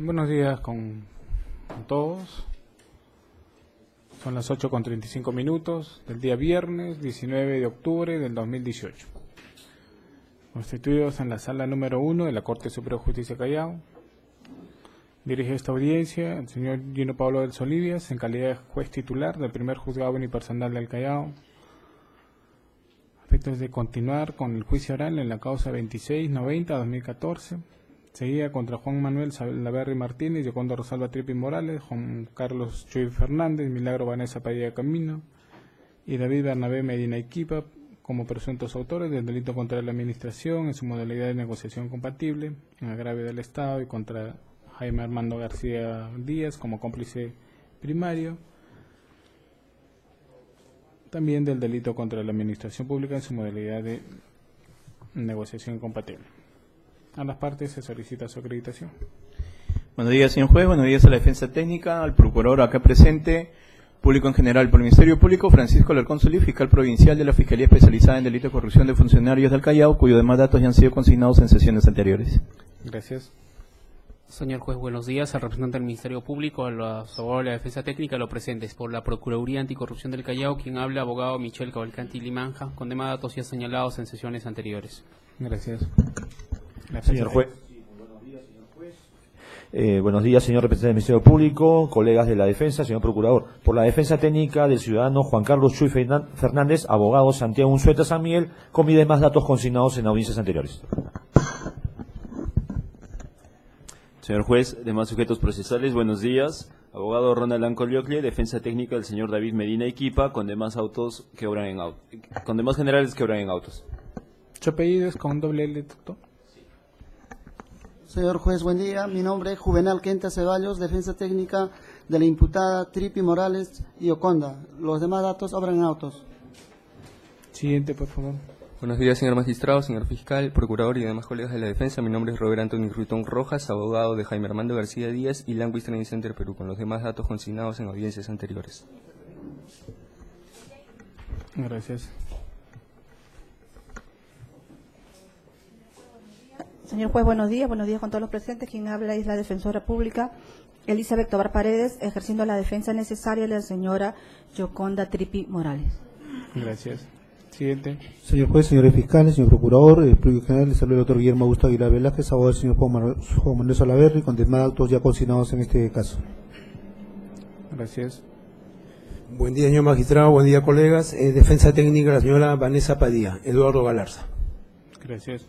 Buenos días con todos. Son las 8:35 del día viernes 19 de octubre del 2018. Constituidos en la sala número 1 de la Corte Suprema de Justicia de Callao. Dirige esta audiencia el señor Gino Pablo del Solivias, en calidad de juez titular del primer juzgado unipersonal del Callao. A efectos de continuar con el juicio oral en la causa 2690-2014. Seguida contra Juan Manuel Salaverry Martínez, Yoconda Rosalba Tripi Morales, Juan Carlos Chuy Fernández, Milagro Vanessa Padilla Camino y David Bernabé Medina Iquipa como presuntos autores del delito contra la administración en su modalidad de negociación compatible, en agravio del Estado, y contra Jaime Armando García Díaz como cómplice primario, también del delito contra la administración pública en su modalidad de negociación compatible. A las partes se solicita su acreditación. Buenos días, señor juez. Buenos días a la defensa técnica, al procurador acá presente, público en general. Por el Ministerio Público, Francisco Alarcón Solís, fiscal provincial de la Fiscalía Especializada en Delito de Corrupción de Funcionarios del Callao, cuyos demás datos ya han sido consignados en sesiones anteriores. Gracias. Señor juez, buenos días. Al representante del Ministerio Público, a los abogados de la defensa técnica, lo presentes por la Procuraduría Anticorrupción del Callao, quien habla, abogado Michel Cavalcanti Limanja, con demás datos ya señalados en sesiones anteriores. Gracias. Señor juez. Buenos días, señor representante del Ministerio Público, colegas de la defensa, señor procurador. Por la defensa técnica del ciudadano Juan Carlos Chuy Fernández, abogado Santiago Unzueta San Miguel, con mis demás datos consignados en audiencias anteriores. Señor juez, demás sujetos procesales, buenos días. Abogado Ronald Ancoliocli, defensa técnica del señor David Medina Iquipa, con demás autos que obran en autos, con demás generales que obran en autos. ¿Su apellido es con doble L, doctor? Señor juez, buen día. Mi nombre es Juvenal Quenta Ceballos, defensa técnica de la imputada Tripi Morales y Oconda. Los demás datos obran en autos. Siguiente, por favor. Buenos días, señor magistrado, señor fiscal, procurador y demás colegas de la defensa. Mi nombre es Robert Antonio Ruitón Rojas, abogado de Jaime Armando García Díaz y Language Training Center Perú, con los demás datos consignados en audiencias anteriores. Gracias. Señor juez, buenos días con todos los presentes. Quien habla es la defensora pública Elizabeth Tobar Paredes, ejerciendo la defensa necesaria de la señora Yoconda Tripi Morales. Gracias. Siguiente. Señor juez, señores fiscales, señor procurador, el público general, les saluda el doctor Guillermo Augusto Aguilar Velázquez, abogado del señor Juan Manuel Salaverry, con demás autos ya consignados en este caso. Gracias. Buen día, señor magistrado, buen día, colegas. Defensa técnica, la señora Vanessa Padilla, Eduardo Galarza. Gracias.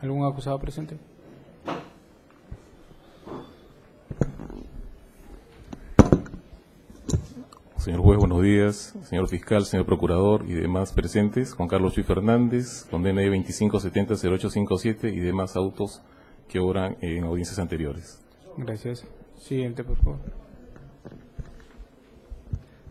¿Algún acusado presente? Señor juez, buenos días. Señor fiscal, señor procurador y demás presentes. Juan Carlos Chuy Fernández, con DNI 2570-0857 y demás autos que obran en audiencias anteriores. Gracias. Siguiente, por favor.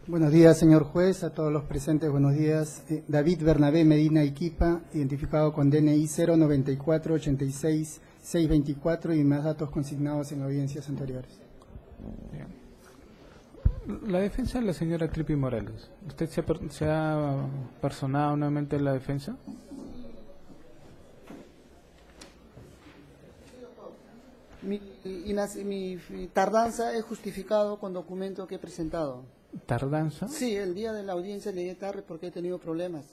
Buenos días, señor juez, a todos los presentes, buenos días. David Bernabé Medina Iquipa, identificado con DNI 094-86-624 y más datos consignados en audiencias anteriores. Bien. La defensa de la señora Tripi Morales. ¿Usted se ha personado nuevamente en la defensa? Mi tardanza es justificado con documento que he presentado. ¿Tardanza? Sí, el día de la audiencia llegué tarde porque he tenido problemas.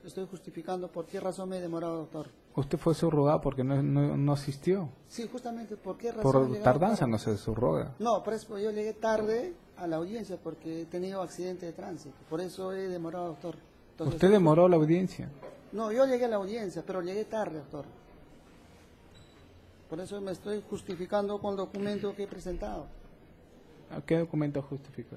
Estoy justificando por qué razón me he demorado, doctor. ¿Usted fue subrogado porque no asistió? Sí, justamente por qué razón. Por tardanza no se subroga. No, por eso yo llegué tarde a la audiencia porque he tenido accidente de tránsito. Por eso he demorado, doctor. Entonces, ¿Usted demoró la audiencia? No, yo llegué a la audiencia, pero llegué tarde, doctor. Por eso me estoy justificando con el documento que he presentado. ¿A qué documento justifica?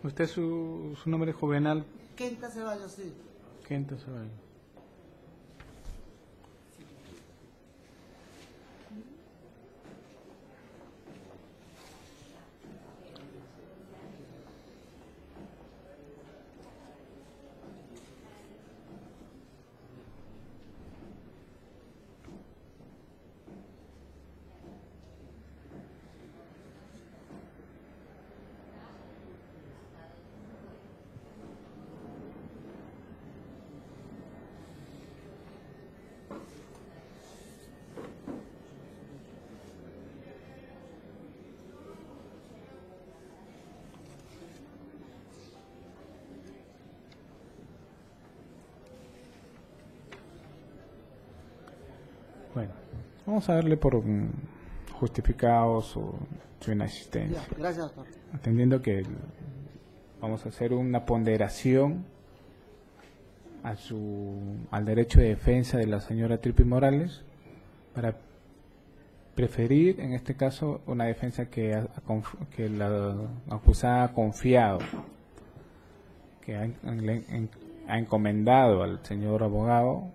¿Usted su nombre es Juvenal? Quenta Ceballos, sí. Quenta Ceballos. Vamos a darle por justificado su inexistencia. Ya, gracias, doctor. Entendiendo que vamos a hacer una ponderación al derecho de defensa de la señora Tripi Morales para preferir, en este caso, una defensa que la acusada ha confiado, que ha encomendado al señor abogado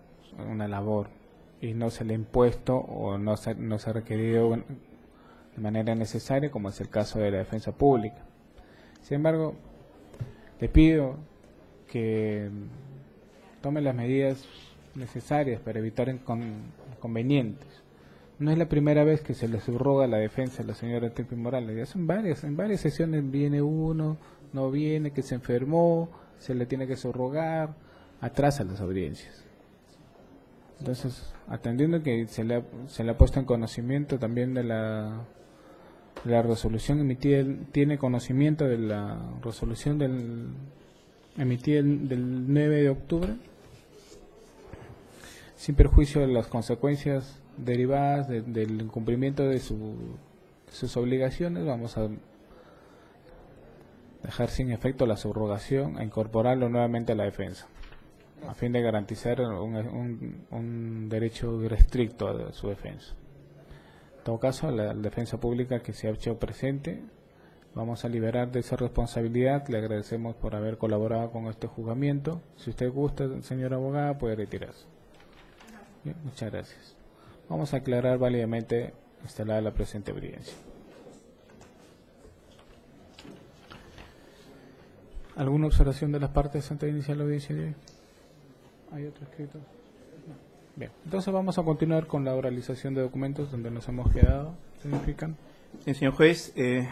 una labor y no se le ha impuesto o no se ha requerido de manera necesaria, como es el caso de la defensa pública. Sin embargo, le pido que tome las medidas necesarias para evitar inconvenientes. No es la primera vez que se le subroga la defensa a la señora Tripi Morales, ya son en varias sesiones viene uno, no viene, que se enfermó, se le tiene que subrogar, atrasa las audiencias. Entonces, atendiendo que se le ha puesto en conocimiento también de la resolución emitida, tiene conocimiento de la resolución emitida del 9 de octubre, sin perjuicio de las consecuencias derivadas del incumplimiento de sus obligaciones, vamos a dejar sin efecto la subrogación e incorporarlo nuevamente a la defensa, a fin de garantizar un derecho restricto a su defensa. En todo caso, la defensa pública que se ha hecho presente, vamos a liberar de esa responsabilidad. Le agradecemos por haber colaborado con este juzgamiento. Si usted gusta, señora abogada, puede retirarse. Bien, muchas gracias. Vamos a aclarar válidamente instalada la presente audiencia. ¿Alguna observación de las partes antes de iniciar la audiencia de hoy? ¿Hay otro escrito? No. Bien, entonces vamos a continuar con la oralización de documentos donde nos hemos quedado. ¿Se explican? Sí, señor juez, de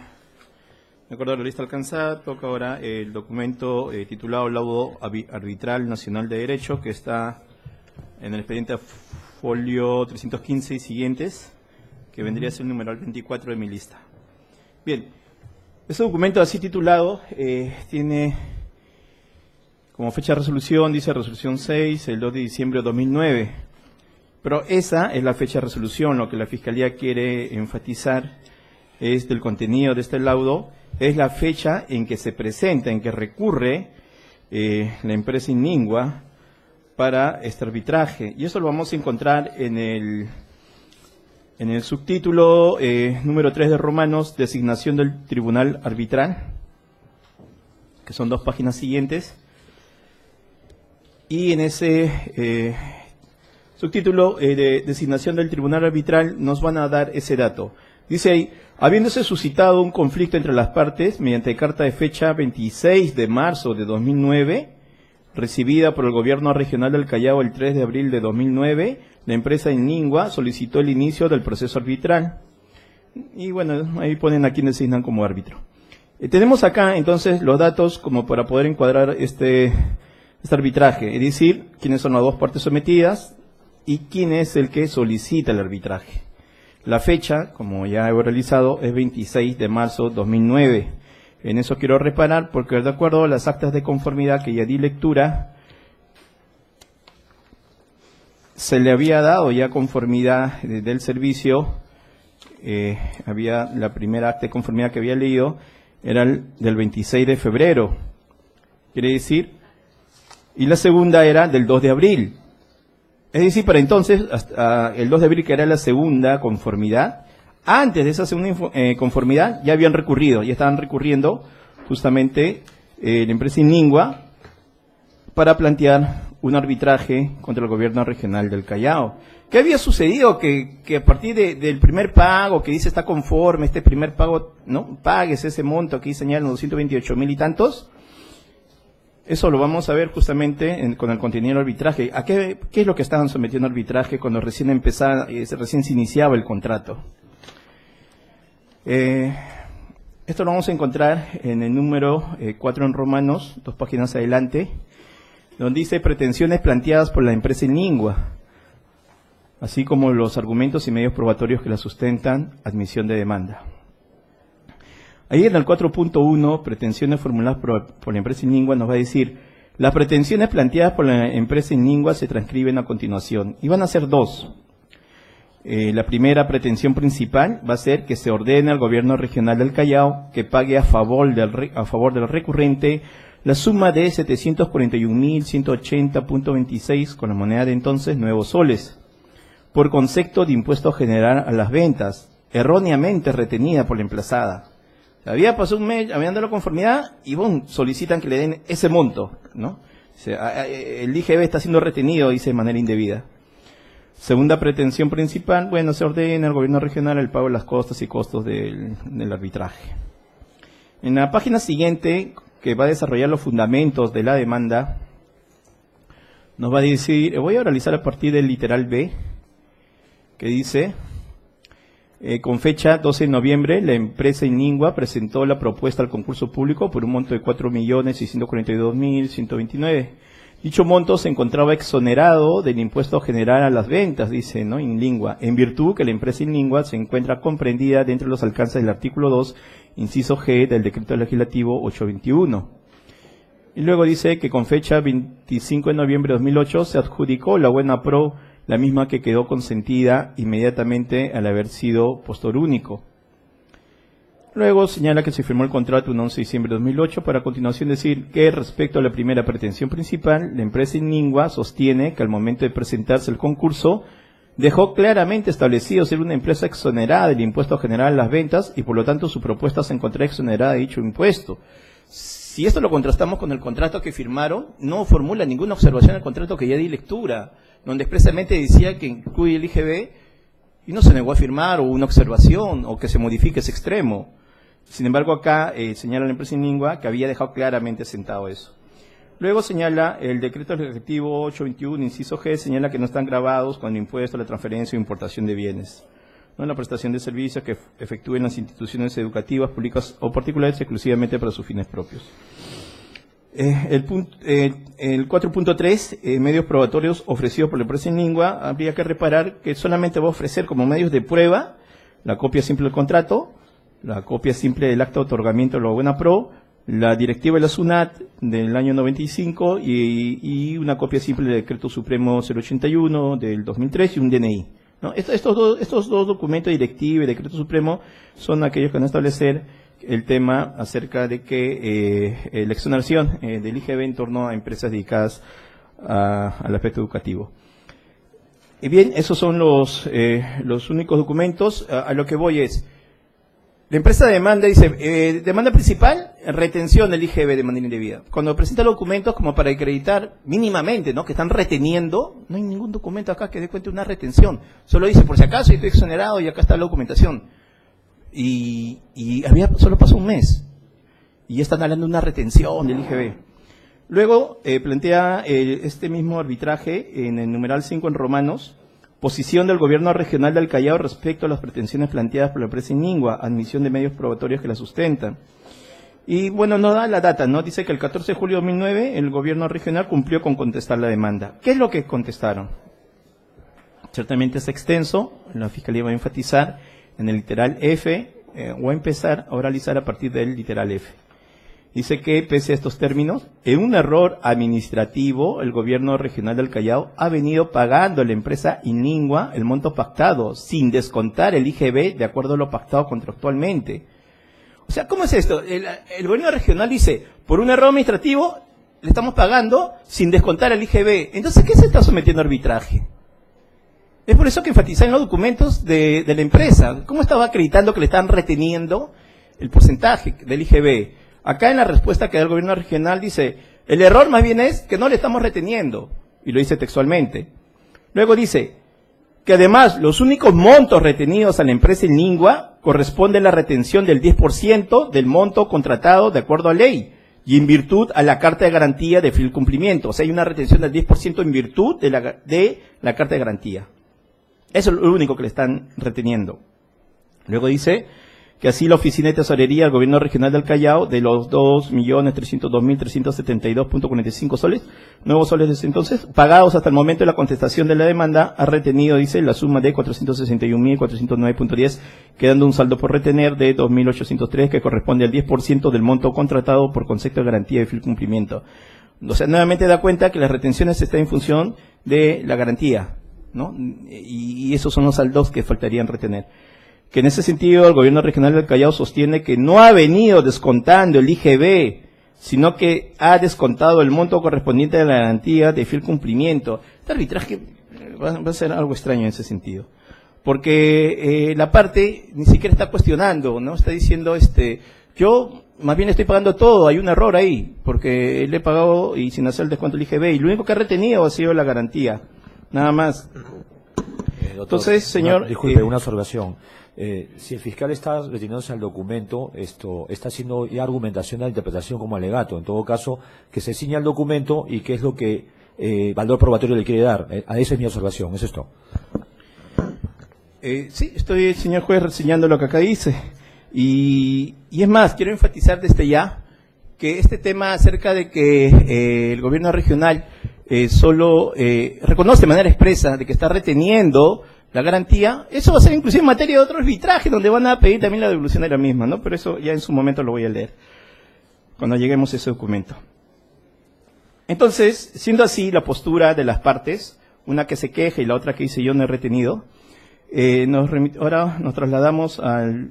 acuerdo a la lista alcanzada, toca ahora el documento titulado Laudo Arbitral Nacional de Derecho, que está en el expediente folio 315 y siguientes, que vendría a ser el numeral 24 de mi lista. Bien, este documento así titulado tiene como fecha de resolución, dice resolución 6, el 2 de diciembre de 2009. Pero esa es la fecha de resolución. Lo que la Fiscalía quiere enfatizar es del contenido de este laudo, es la fecha en que se presenta, en que recurre la empresa Inningua para este arbitraje. Y eso lo vamos a encontrar en el subtítulo número 3 de Romanos, designación del tribunal arbitral, que son 2 páginas siguientes. Y en ese subtítulo de designación del tribunal arbitral nos van a dar ese dato. Dice ahí, habiéndose suscitado un conflicto entre las partes mediante carta de fecha 26 de marzo de 2009, recibida por el Gobierno Regional del Callao el 3 de abril de 2009, la empresa Inningua solicitó el inicio del proceso arbitral. Y bueno, ahí ponen a quien designan como árbitro. Tenemos acá entonces los datos como para poder encuadrar este arbitraje, es decir, quiénes son las 2 partes sometidas y quién es el que solicita el arbitraje. La fecha, como ya he realizado, es 26 de marzo de 2009. En eso quiero reparar porque de acuerdo a las actas de conformidad que ya di lectura, se le había dado ya conformidad del servicio. Había la primera acta de conformidad que había leído, era el del 26 de febrero. Quiere decir, y la segunda era del 2 de abril. Es decir, para entonces, hasta el 2 de abril, que era la segunda conformidad, antes de esa segunda conformidad ya habían recurrido, ya estaban recurriendo justamente la empresa Inningua para plantear un arbitraje contra el Gobierno Regional del Callao. ¿Qué había sucedido? Que a partir del primer pago, que dice está conforme, este primer pago, ¿no? Pagues ese monto, aquí señalan 228.000 y tantos. Eso lo vamos a ver justamente con el contenido del arbitraje. ¿A qué es lo que estaban sometiendo al arbitraje cuando recién se iniciaba el contrato? Esto lo vamos a encontrar en el número 4 en Romanos, 2 páginas adelante, donde dice pretensiones planteadas por la empresa Inningua, así como los argumentos y medios probatorios que la sustentan, admisión de demanda. Ahí en el 4.1, pretensiones formuladas por la empresa Inningua, nos va a decir, las pretensiones planteadas por la empresa Inningua se transcriben a continuación, y van a ser 2. La primera pretensión principal va a ser que se ordene al gobierno regional del Callao que pague a favor del recurrente la suma de 741.180.26 con la moneda de entonces nuevos soles, por concepto de impuesto general a las ventas, erróneamente retenida por la emplazada. Había pasado un mes, habían dado la conformidad y ¡bum!, solicitan que le den ese monto, ¿no? O sea, el IGB está siendo retenido, dice, de manera indebida. Segunda pretensión principal, bueno, se ordena al gobierno regional el pago de las costas y costos del arbitraje. En la página siguiente, que va a desarrollar los fundamentos de la demanda, nos va a decir, voy a oralizar a partir del literal B, que dice, con fecha 12 de noviembre, la empresa Inlingua presentó la propuesta al concurso público por un monto de 4.642.129. Dicho monto se encontraba exonerado del impuesto general a las ventas, dice, ¿no?, Inlingua, en virtud que la empresa Inlingua se encuentra comprendida dentro de los alcances del artículo 2, inciso G del Decreto Legislativo 821. Y luego dice que con fecha 25 de noviembre de 2008 se adjudicó la buena pro, la misma que quedó consentida inmediatamente al haber sido postor único. Luego señala que se firmó el contrato un 11 de diciembre de 2008 para a continuación decir que respecto a la primera pretensión principal, la empresa Inlingua sostiene que al momento de presentarse el concurso dejó claramente establecido ser una empresa exonerada del impuesto general a las ventas y por lo tanto su propuesta se encontraba exonerada de dicho impuesto. Si esto lo contrastamos con el contrato que firmaron, no formula ninguna observación al contrato que ya di lectura, donde expresamente decía que incluye el IGB y no se negó a firmar o una observación o que se modifique ese extremo. Sin embargo, acá señala la empresa Inlingua que había dejado claramente sentado eso. Luego señala el decreto legislativo 821, inciso G, señala que no están gravados con el impuesto a la transferencia o importación de bienes, ¿no?, la prestación de servicios que efectúen las instituciones educativas, públicas o particulares exclusivamente para sus fines propios. El 4.3, medios probatorios ofrecidos por la empresa Inlingua, habría que reparar que solamente va a ofrecer como medios de prueba la copia simple del contrato, la copia simple del acta de otorgamiento de la buena pro, la directiva de la SUNAT del año 95 y una copia simple del decreto supremo 081 del 2003 y un DNI, ¿no? Estos dos documentos, directiva y decreto supremo, son aquellos que van a establecer el tema acerca de que la exoneración del IGB en torno a empresas dedicadas al aspecto educativo. Y bien, esos son los únicos documentos. A lo que voy es, la empresa demanda, dice, demanda principal, retención del IGB de manera indebida. Cuando presenta los documentos como para acreditar mínimamente, ¿no?, que están reteniendo, no hay ningún documento acá que dé cuenta de una retención. Solo dice, por si acaso, yo estoy exonerado y acá está la documentación. Y solo pasó un mes. Y ya están hablando de una retención del IGB. Luego plantea este mismo arbitraje en el numeral 5 en Romanos, posición del gobierno regional del Callao respecto a las pretensiones planteadas por la empresa Inlingua, admisión de medios probatorios que la sustentan. Y bueno, no da la data, ¿no? Dice que el 14 de julio de 2009 el gobierno regional cumplió con contestar la demanda. ¿Qué es lo que contestaron? Ciertamente es extenso, la Fiscalía va a enfatizar en el literal F, o a empezar a oralizar a partir del literal F. Dice que, pese a estos términos, en un error administrativo, el gobierno regional del Callao ha venido pagando a la empresa Inlingua el monto pactado, sin descontar el IGB de acuerdo a lo pactado contractualmente. O sea, ¿cómo es esto? El gobierno regional dice, por un error administrativo, le estamos pagando sin descontar el IGB. Entonces, ¿qué se está sometiendo a arbitraje? Es por eso que enfatizan los documentos de la empresa. ¿Cómo estaba acreditando que le están reteniendo el porcentaje del IGB? Acá en la respuesta que da el gobierno regional dice, el error más bien es que no le estamos reteniendo, y lo dice textualmente. Luego dice que además los únicos montos retenidos a la empresa Inlingua corresponde a la retención del 10% del monto contratado de acuerdo a ley y en virtud a la carta de garantía de fiel cumplimiento. O sea, hay una retención del 10% en virtud de la carta de garantía. Eso es lo único que le están reteniendo. Luego dice que así la Oficina de Tesorería del Gobierno Regional del Callao, de los 2.302.375.45 soles, nuevos soles desde entonces, pagados hasta el momento de la contestación de la demanda, ha retenido, dice, la suma de 461.409.10, quedando un saldo por retener de 2.803, que corresponde al 10% del monto contratado por concepto de garantía de fiel cumplimiento. O sea, nuevamente da cuenta que las retenciones están en función de la garantía, ¿no? Y esos son los saldos que faltarían retener. Que en ese sentido el gobierno regional del Callao sostiene que no ha venido descontando el IGB, sino que ha descontado el monto correspondiente a la garantía de fiel cumplimiento. Este arbitraje va a ser algo extraño en ese sentido, porque la parte ni siquiera está cuestionando, ¿no? Está diciendo, yo más bien estoy pagando todo, hay un error ahí, porque le he pagado y sin hacer el descuento del IGB, y lo único que ha retenido ha sido la garantía, nada más. Doctor, entonces, señor... disculpe, una observación. Si el fiscal está reteniéndose al documento, esto está haciendo ya argumentación de la interpretación como alegato. En todo caso, que se ciña al documento y qué es lo que valor probatorio le quiere dar. A esa es mi observación, es esto. Sí, estoy, señor juez, reseñando lo que acá dice. Y es más, quiero enfatizar desde ya que este tema acerca de que el gobierno regional solo reconoce de manera expresa de que está reteniendo la garantía, eso va a ser inclusive en materia de otro arbitraje, donde van a pedir también la devolución de la misma, ¿no? Pero eso ya en su momento lo voy a leer, cuando lleguemos a ese documento. Entonces, siendo así la postura de las partes, una que se queja y la otra que dice yo no he retenido, ahora nos trasladamos al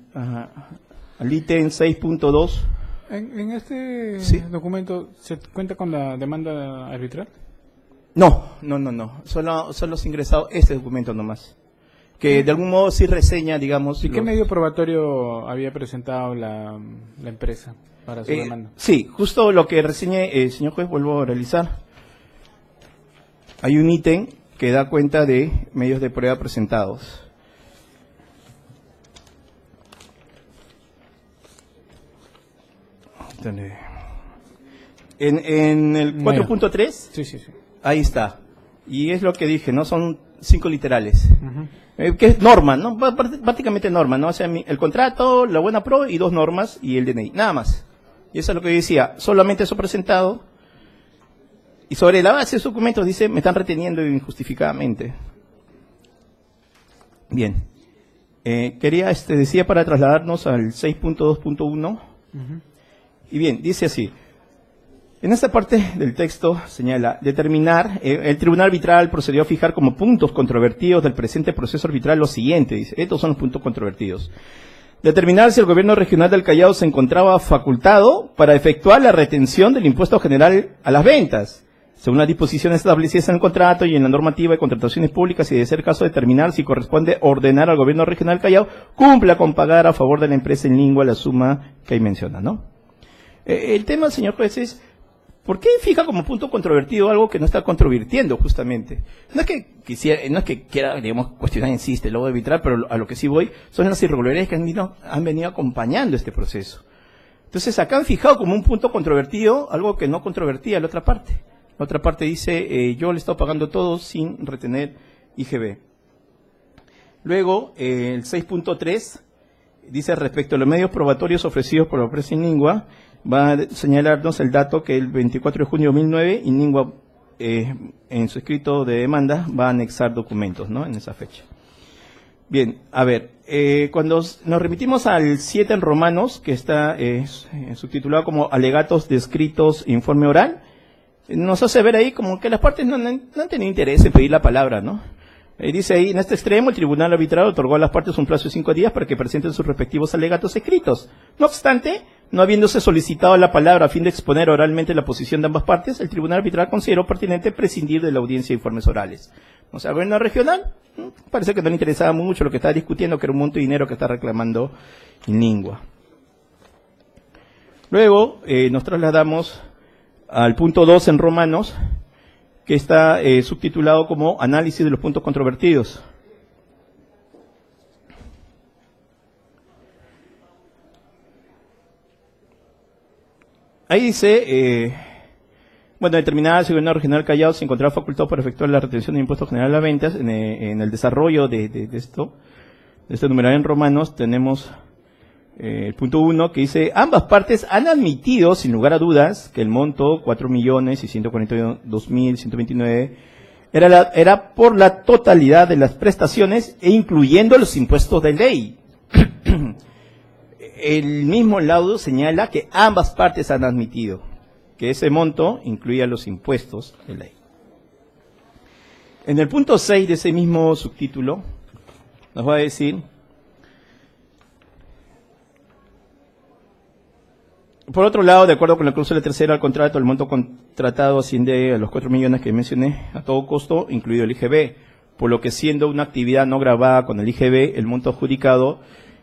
ítem 6.2. ¿En este documento se cuenta con la demanda arbitral? No. Solo se ha ingresado este documento nomás. Que de algún modo sí reseña, digamos... ¿Y qué medio probatorio había presentado la empresa para su demanda? Sí, justo lo que reseñe, señor juez, vuelvo a realizar. Hay un ítem que da cuenta de medios de prueba presentados. En el 4.3, sí. Ahí está. Y es lo que dije, ¿no? Son 5 literales. Que es norma, ¿no? Prácticamente norma, ¿no? O sea, el contrato, la buena pro y 2 normas y el DNI. Nada más. Y eso es lo que yo decía. Solamente eso presentado. Y sobre la base de esos documentos dice, me están reteniendo injustificadamente. Bien. Quería, decía, para trasladarnos al 6.2.1. Y bien, dice así. En esta parte del texto señala, determinar, el tribunal arbitral procedió a fijar como puntos controvertidos del presente proceso arbitral lo siguiente, dice, estos son los puntos controvertidos. Determinar si el gobierno regional del Callao se encontraba facultado para efectuar la retención del impuesto general a las ventas, según las disposiciones establecidas en el contrato y en la normativa de contrataciones públicas, y de ser caso determinar si corresponde ordenar al gobierno regional del Callao cumpla con pagar a favor de la empresa en lingua la suma que ahí menciona, ¿no? El tema, señor juez, es ¿por qué fija como punto controvertido algo que no está controvirtiendo justamente? No es que quiera, digamos, cuestionar en sí el logo arbitral, pero a lo que sí voy son las irregularidades que han venido acompañando este proceso. Entonces acá han fijado como un punto controvertido algo que no controvertía la otra parte. La otra parte dice, yo le he estado pagando todo sin retener IGB. Luego, el 6.3 dice respecto a los medios probatorios ofrecidos por la empresa Inlingua, va a señalarnos el dato que el 24 de junio de 2009 Inlingua, en su escrito de demanda, va a anexar documentos, ¿no? En esa fecha. Bien, a ver, cuando nos remitimos al 7 en Romanos, que está subtitulado como alegatos descritos informe oral, nos hace ver ahí como que las partes no han tenido interés en pedir la palabra, ¿no? Dice ahí, en este extremo, el tribunal arbitral otorgó a las partes un plazo de 5 días para que presenten sus respectivos alegatos escritos. No obstante, no habiéndose solicitado la palabra a fin de exponer oralmente la posición de ambas partes, el tribunal arbitral consideró pertinente prescindir de la audiencia de informes orales. O sea, el gobierno regional, parece que no le interesaba mucho lo que estaba discutiendo, que era un monto de dinero que está reclamando Inlingua. Luego, nos trasladamos al punto 2 en Romanos, que está subtitulado como análisis de los puntos controvertidos. Ahí dice, determinada si el gobierno regional Callao se encontraba facultado para efectuar la retención de impuestos generales a las ventas. En el desarrollo de este numeral en Romanos, tenemos el punto 1 que dice, ambas partes han admitido sin lugar a dudas que el monto 4.642.129 era por la totalidad de las prestaciones e incluyendo los impuestos de ley. El mismo laudo señala que ambas partes han admitido que ese monto incluía los impuestos de ley. En el punto 6 de ese mismo subtítulo, nos va a decir: por otro lado, de acuerdo con la cláusula tercera del contrato, el monto contratado asciende a los 4 millones que mencioné a todo costo, incluido el IGB, por lo que siendo una actividad no gravada con el IGB, el monto adjudicado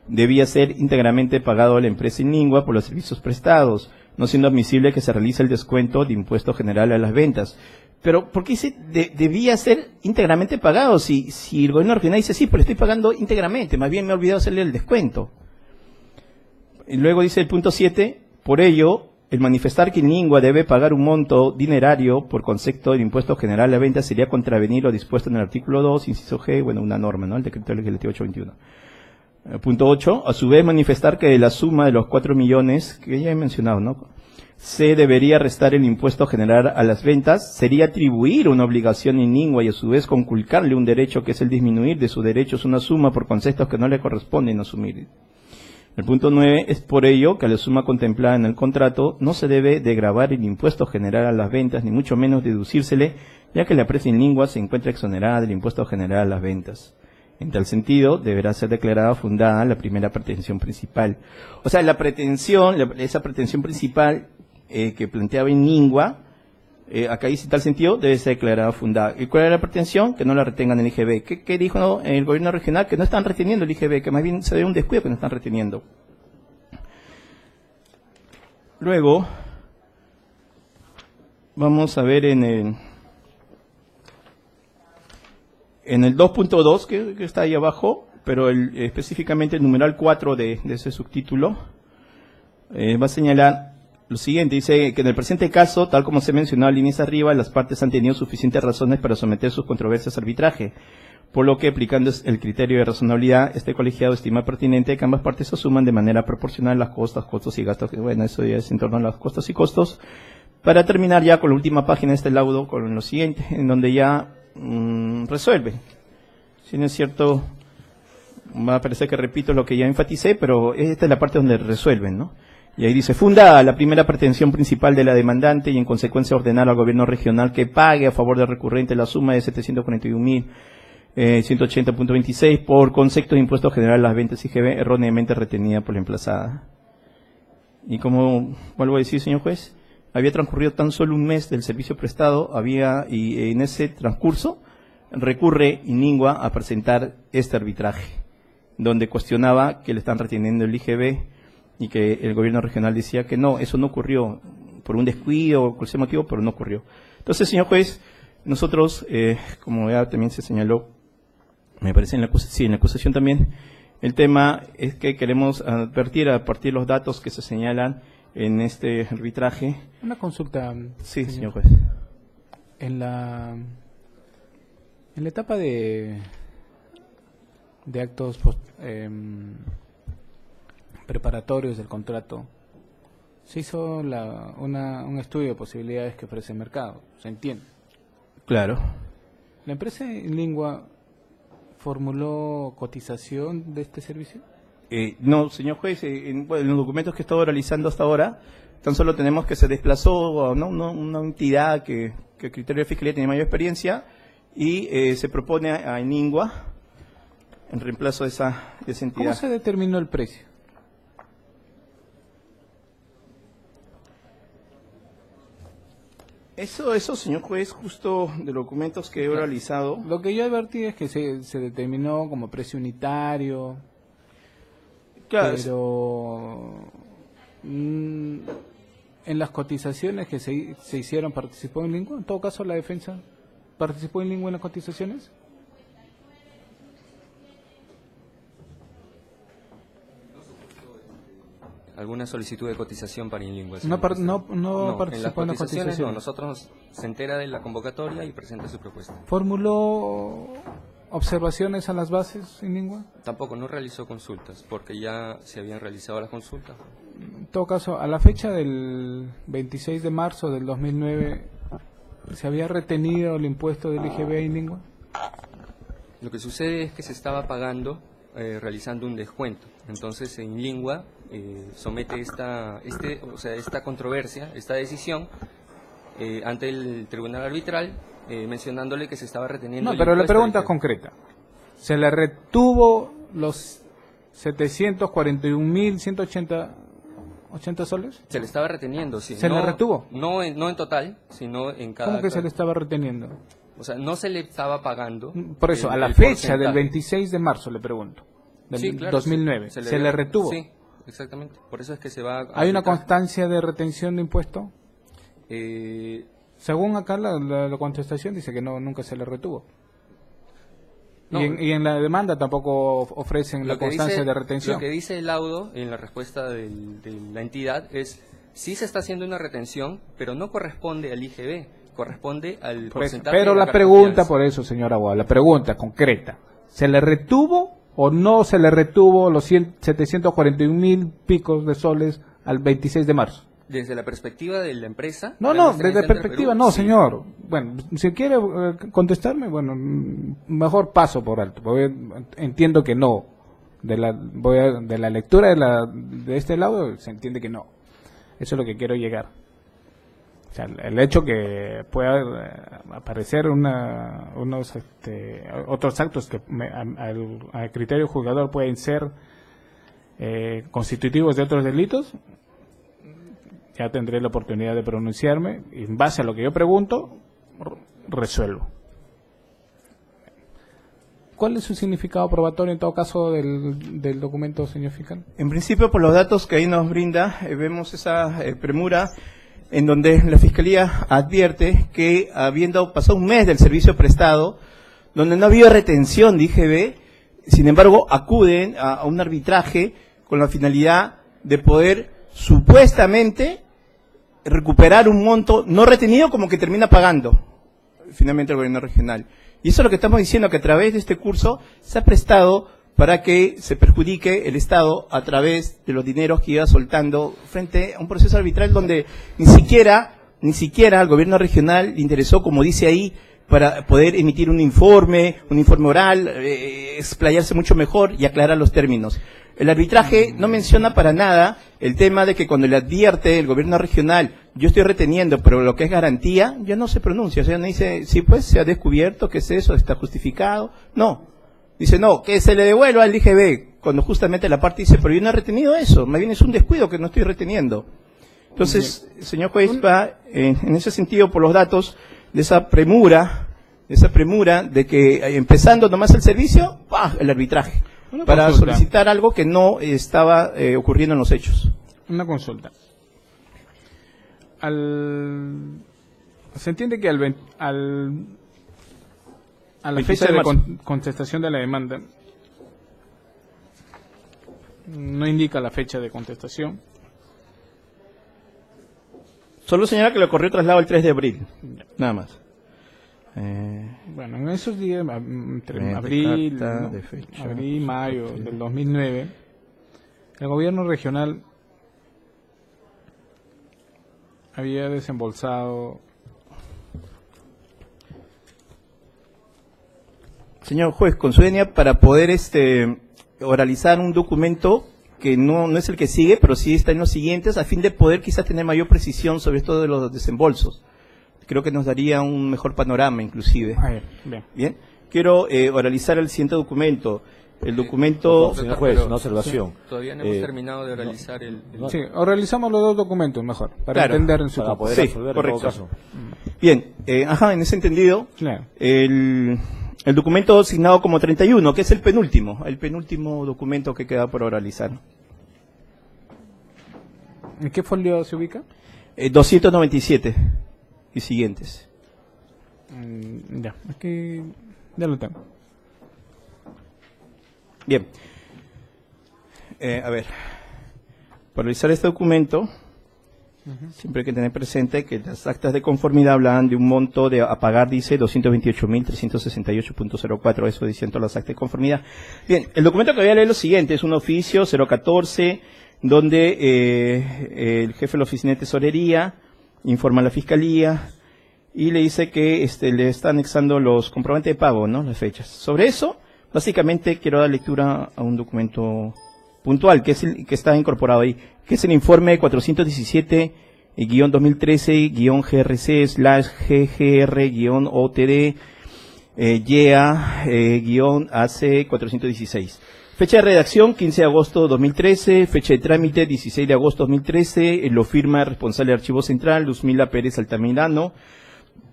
debía ser íntegramente pagado a la empresa Inlingua por los servicios prestados, no siendo admisible que se realice el descuento de impuesto general a las ventas. Pero, ¿por qué dice debía ser íntegramente pagado? Si el gobierno regional dice, sí, pero le estoy pagando íntegramente, más bien me he olvidado hacerle el descuento. Y luego dice el punto 7, por ello, el manifestar que Inlingua debe pagar un monto dinerario por concepto del impuesto general a la venta sería contravenir lo dispuesto en el artículo 2, inciso G, bueno, una norma, ¿no? El decreto legislativo 821. Punto 8, a su vez manifestar que de la suma de los 4 millones, que ya he mencionado, ¿no?, se debería restar el impuesto general a las ventas, sería atribuir una obligación Inlingua y a su vez conculcarle un derecho que es el disminuir de sus derechos una suma por conceptos que no le corresponden asumir. El punto 9 es por ello que a la suma contemplada en el contrato no se debe de gravar el impuesto general a las ventas, ni mucho menos deducírsele, ya que la empresa Inlingua se encuentra exonerada del impuesto general a las ventas. En tal sentido, deberá ser declarada fundada la primera pretensión principal. O sea, esa pretensión principal que planteaba Inlingua, acá dice en tal sentido, debe ser declarada fundada. ¿Y cuál era la pretensión? Que no la retengan en el IGB. ¿Qué dijo el gobierno regional? Que no están reteniendo el IGB, que más bien se debe un descuido que no están reteniendo. Luego, vamos a ver en el 2.2, que está ahí abajo, pero específicamente el numeral 4 de ese subtítulo, va a señalar lo siguiente. Dice que en el presente caso, tal como se mencionó al inicio arriba, las partes han tenido suficientes razones para someter sus controversias a arbitraje, por lo que, aplicando el criterio de razonabilidad, este colegiado estima pertinente que ambas partes asuman de manera proporcional las costos y gastos, que bueno, eso ya es en torno a los costos y costos, para terminar ya con la última página de este laudo, con lo siguiente, en donde ya resuelve. Si no es cierto, va a parecer que repito lo que ya enfaticé, pero esta es la parte donde resuelven, ¿no? Y ahí dice: funda la primera pretensión principal de la demandante y en consecuencia ordenar al gobierno regional que pague a favor del recurrente la suma de 741.180.26 por concepto de impuesto general a las ventas IGB erróneamente retenida por la emplazada. Y como vuelvo a decir, señor juez, había transcurrido tan solo un mes del servicio prestado, y en ese transcurso recurre Inlingua a presentar este arbitraje, donde cuestionaba que le están reteniendo el IGB y que el gobierno regional decía que no, eso no ocurrió por un descuido o cualquier motivo, pero no ocurrió. Entonces, señor juez, nosotros, como ya también se señaló, me parece en la acusación también, el tema es que queremos advertir a partir de los datos que se señalan en este arbitraje. Una consulta. Sí, señor juez. En la etapa de actos preparatorios del contrato, se hizo un estudio de posibilidades que ofrece el mercado, ¿se entiende? Claro. ¿La empresa Inlingua formuló cotización de este servicio? No, señor juez, en los documentos que he estado realizando hasta ahora, tan solo tenemos que se desplazó a una entidad que el criterio de fiscalía tiene mayor experiencia y se propone a Inlingua en reemplazo de esa entidad. ¿Cómo se determinó el precio? Eso, señor juez, justo de los documentos que he realizado. Lo que yo advertí es que se determinó como precio unitario, claro, pero en las cotizaciones que se hicieron, ¿participó Inlingua? En todo caso, la defensa, ¿participó Inlingua en las cotizaciones? ¿Alguna solicitud de cotización para Inlingua? No participó en las cotizaciones. No, nosotros se entera de la convocatoria y presenta su propuesta. ¿Formuló observaciones a las bases Inlingua? Tampoco, no realizó consultas, porque ya se habían realizado las consultas. En todo caso, a la fecha del 26 de marzo del 2009, ¿se había retenido el impuesto del IGB a Inlingua? Lo que sucede es que se estaba pagando realizando un descuento. Entonces, Inlingua somete esta controversia, esta decisión, ante el tribunal arbitral, mencionándole que se estaba reteniendo. No, pero la pregunta es concreta. ¿Se le retuvo los 741.180 soles? Se le estaba reteniendo, sí. ¿Se le retuvo? No en total, sino en cada... ¿Cómo que se le estaba reteniendo? O sea, no se le estaba pagando. Por eso, a la fecha del 26 de marzo, le pregunto, del Sí, claro, 2009, sí. ¿se le retuvo? Sí, exactamente. Por eso es que se va a... ¿Hay una constancia de retención de impuesto? Según acá la contestación dice que nunca se le retuvo. No. Y en la demanda tampoco ofrecen la constancia de retención. Lo que dice el laudo en la respuesta de la entidad es: sí se está haciendo una retención, pero no corresponde al IGB, corresponde al porcentaje. Pero de la pregunta, por eso, señor abogado, la pregunta concreta: ¿se le retuvo o no se le retuvo los 741.000 picos de soles al 26 de marzo? Desde la perspectiva de la empresa. No, desde la perspectiva no, sí. Señor. Bueno, si quiere contestarme, bueno, mejor paso por alto, porque entiendo que no. De la lectura de este lado se entiende que no. Eso es lo que quiero llegar. O sea, el hecho que pueda aparecer unos otros actos que al criterio juzgador pueden ser constitutivos de otros delitos, ya tendré la oportunidad de pronunciarme y en base a lo que yo pregunto, resuelvo. ¿Cuál es su significado probatorio en todo caso del documento, señor fiscal? En principio, por los datos que ahí nos brinda, vemos esa premura en donde la Fiscalía advierte que habiendo pasado un mes del servicio prestado, donde no había retención de IGB, sin embargo acuden a un arbitraje con la finalidad de poder supuestamente recuperar un monto no retenido, como que termina pagando finalmente el gobierno regional. Y eso es lo que estamos diciendo, que a través de este curso se ha prestado para que se perjudique el Estado a través de los dineros que iba soltando frente a un proceso arbitral donde ni siquiera al gobierno regional le interesó, como dice ahí, para poder emitir un informe oral, explayarse mucho mejor y aclarar los términos. El arbitraje no menciona para nada el tema de que cuando le advierte el gobierno regional, yo estoy reteniendo, pero lo que es garantía, ya no se pronuncia. O sea, no dice, sí, pues se ha descubierto que es eso, está justificado. No. Dice, no, que se le devuelva al IGB, cuando justamente la parte dice, pero yo no he retenido eso, más bien es un descuido que no estoy reteniendo. Entonces, señor juez, va en ese sentido por los datos de esa premura de que empezando nomás el servicio, ¡pah!, el arbitraje, para consulta, solicitar algo que no estaba ocurriendo en los hechos. Una consulta. Se entiende que a la fecha de contestación de la demanda no indica la fecha de contestación. Solo señala que lo corrió traslado el 3 de abril, nada más. Bueno, en esos días, entre abril y mayo del 2009, el gobierno regional había desembolsado... Señor juez, con su venia, para poder oralizar un documento que no es el que sigue, pero sí está en los siguientes, a fin de poder quizás tener mayor precisión sobre esto de los desembolsos. Creo que nos daría un mejor panorama, inclusive. Bien. Quiero oralizar el siguiente documento. El documento... Señor juez, una observación. Sí, todavía no hemos terminado de oralizar Sí, oralizamos los dos documentos mejor, para entender en su para poder resolver en todo caso. Bien, en ese entendido, claro. El documento asignado como 31, que es el penúltimo documento que queda por oralizar. ¿En qué folio se ubica? 297 y siguientes. Ya, aquí ya lo tengo. Bien. A ver, para realizar este documento, siempre hay que tener presente que las actas de conformidad hablan de un monto a pagar, dice 228.368.04, eso dicen todas las actas de conformidad. Bien, el documento que voy a leer es lo siguiente, es un oficio 014, donde el jefe de la oficina de tesorería informa a la fiscalía y le dice que le está anexando los comprobantes de pago, ¿no?, las fechas. Sobre eso, básicamente quiero dar lectura a un documento puntual que está incorporado ahí, que es el informe 417 guión 2013, guión GRC, /GGR, guión OTD, YEA, guión AC 416. Fecha de redacción, 15 de agosto 2013. Fecha de trámite, 16 de agosto 2013. Lo firma responsable de Archivo Central, Luzmila Pérez Altamirano.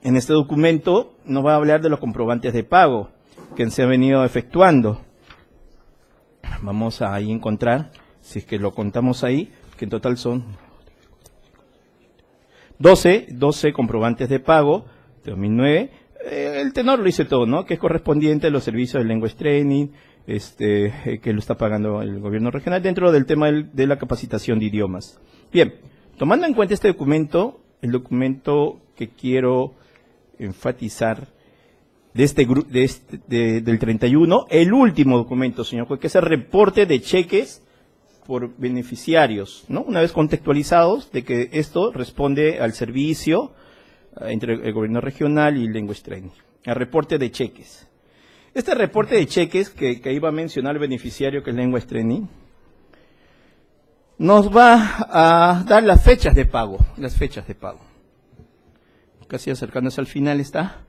En este documento nos va a hablar de los comprobantes de pago que se han venido efectuando. Vamos a ahí encontrar, si es que lo contamos ahí, que en total son 12 comprobantes de pago de 2009. El tenor lo dice todo, ¿no? Que es correspondiente a los servicios de Language Training, que lo está pagando el gobierno regional dentro del tema de la capacitación de idiomas. Bien, tomando en cuenta este documento, el documento que quiero enfatizar del 31, el último documento, señor juez, que es el reporte de cheques por beneficiarios, ¿no? Una vez contextualizados de que esto responde al servicio entre el gobierno regional y Language Training. El reporte de cheques. Este reporte de cheques que iba a mencionar el beneficiario, que es Language Training, nos va a dar las fechas de pago. Casi acercándose al final está.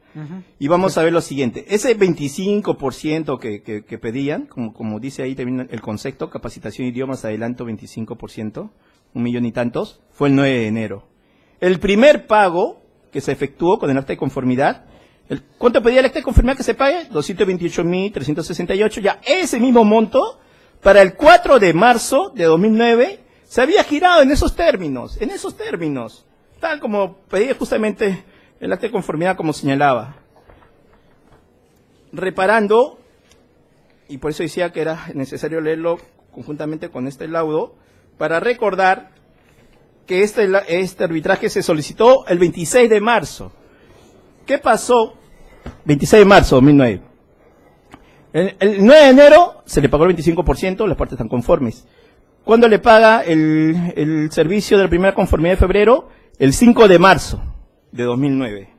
Y vamos a ver lo siguiente. Ese 25% que pedían, como dice ahí también el concepto, capacitación de idiomas, adelanto 25%, 1.000.000 y tantos, fue el 9 de enero. El primer pago que se efectuó con el acta de conformidad, ¿cuánto pedía el acta de conformidad que se pague? 228.368, ya ese mismo monto, para el 4 de marzo de 2009, se había girado en esos términos, tal como pedía justamente el acta de conformidad como señalaba. Reparando, y por eso decía que era necesario leerlo conjuntamente con este laudo, para recordar que este arbitraje se solicitó el 26 de marzo. ¿Qué pasó? 26 de marzo de 2009. El 9 de enero se le pagó el 25%, las partes están conformes. ¿Cuándo le paga el servicio de la primera conformidad de febrero? El 5 de marzo de 2009.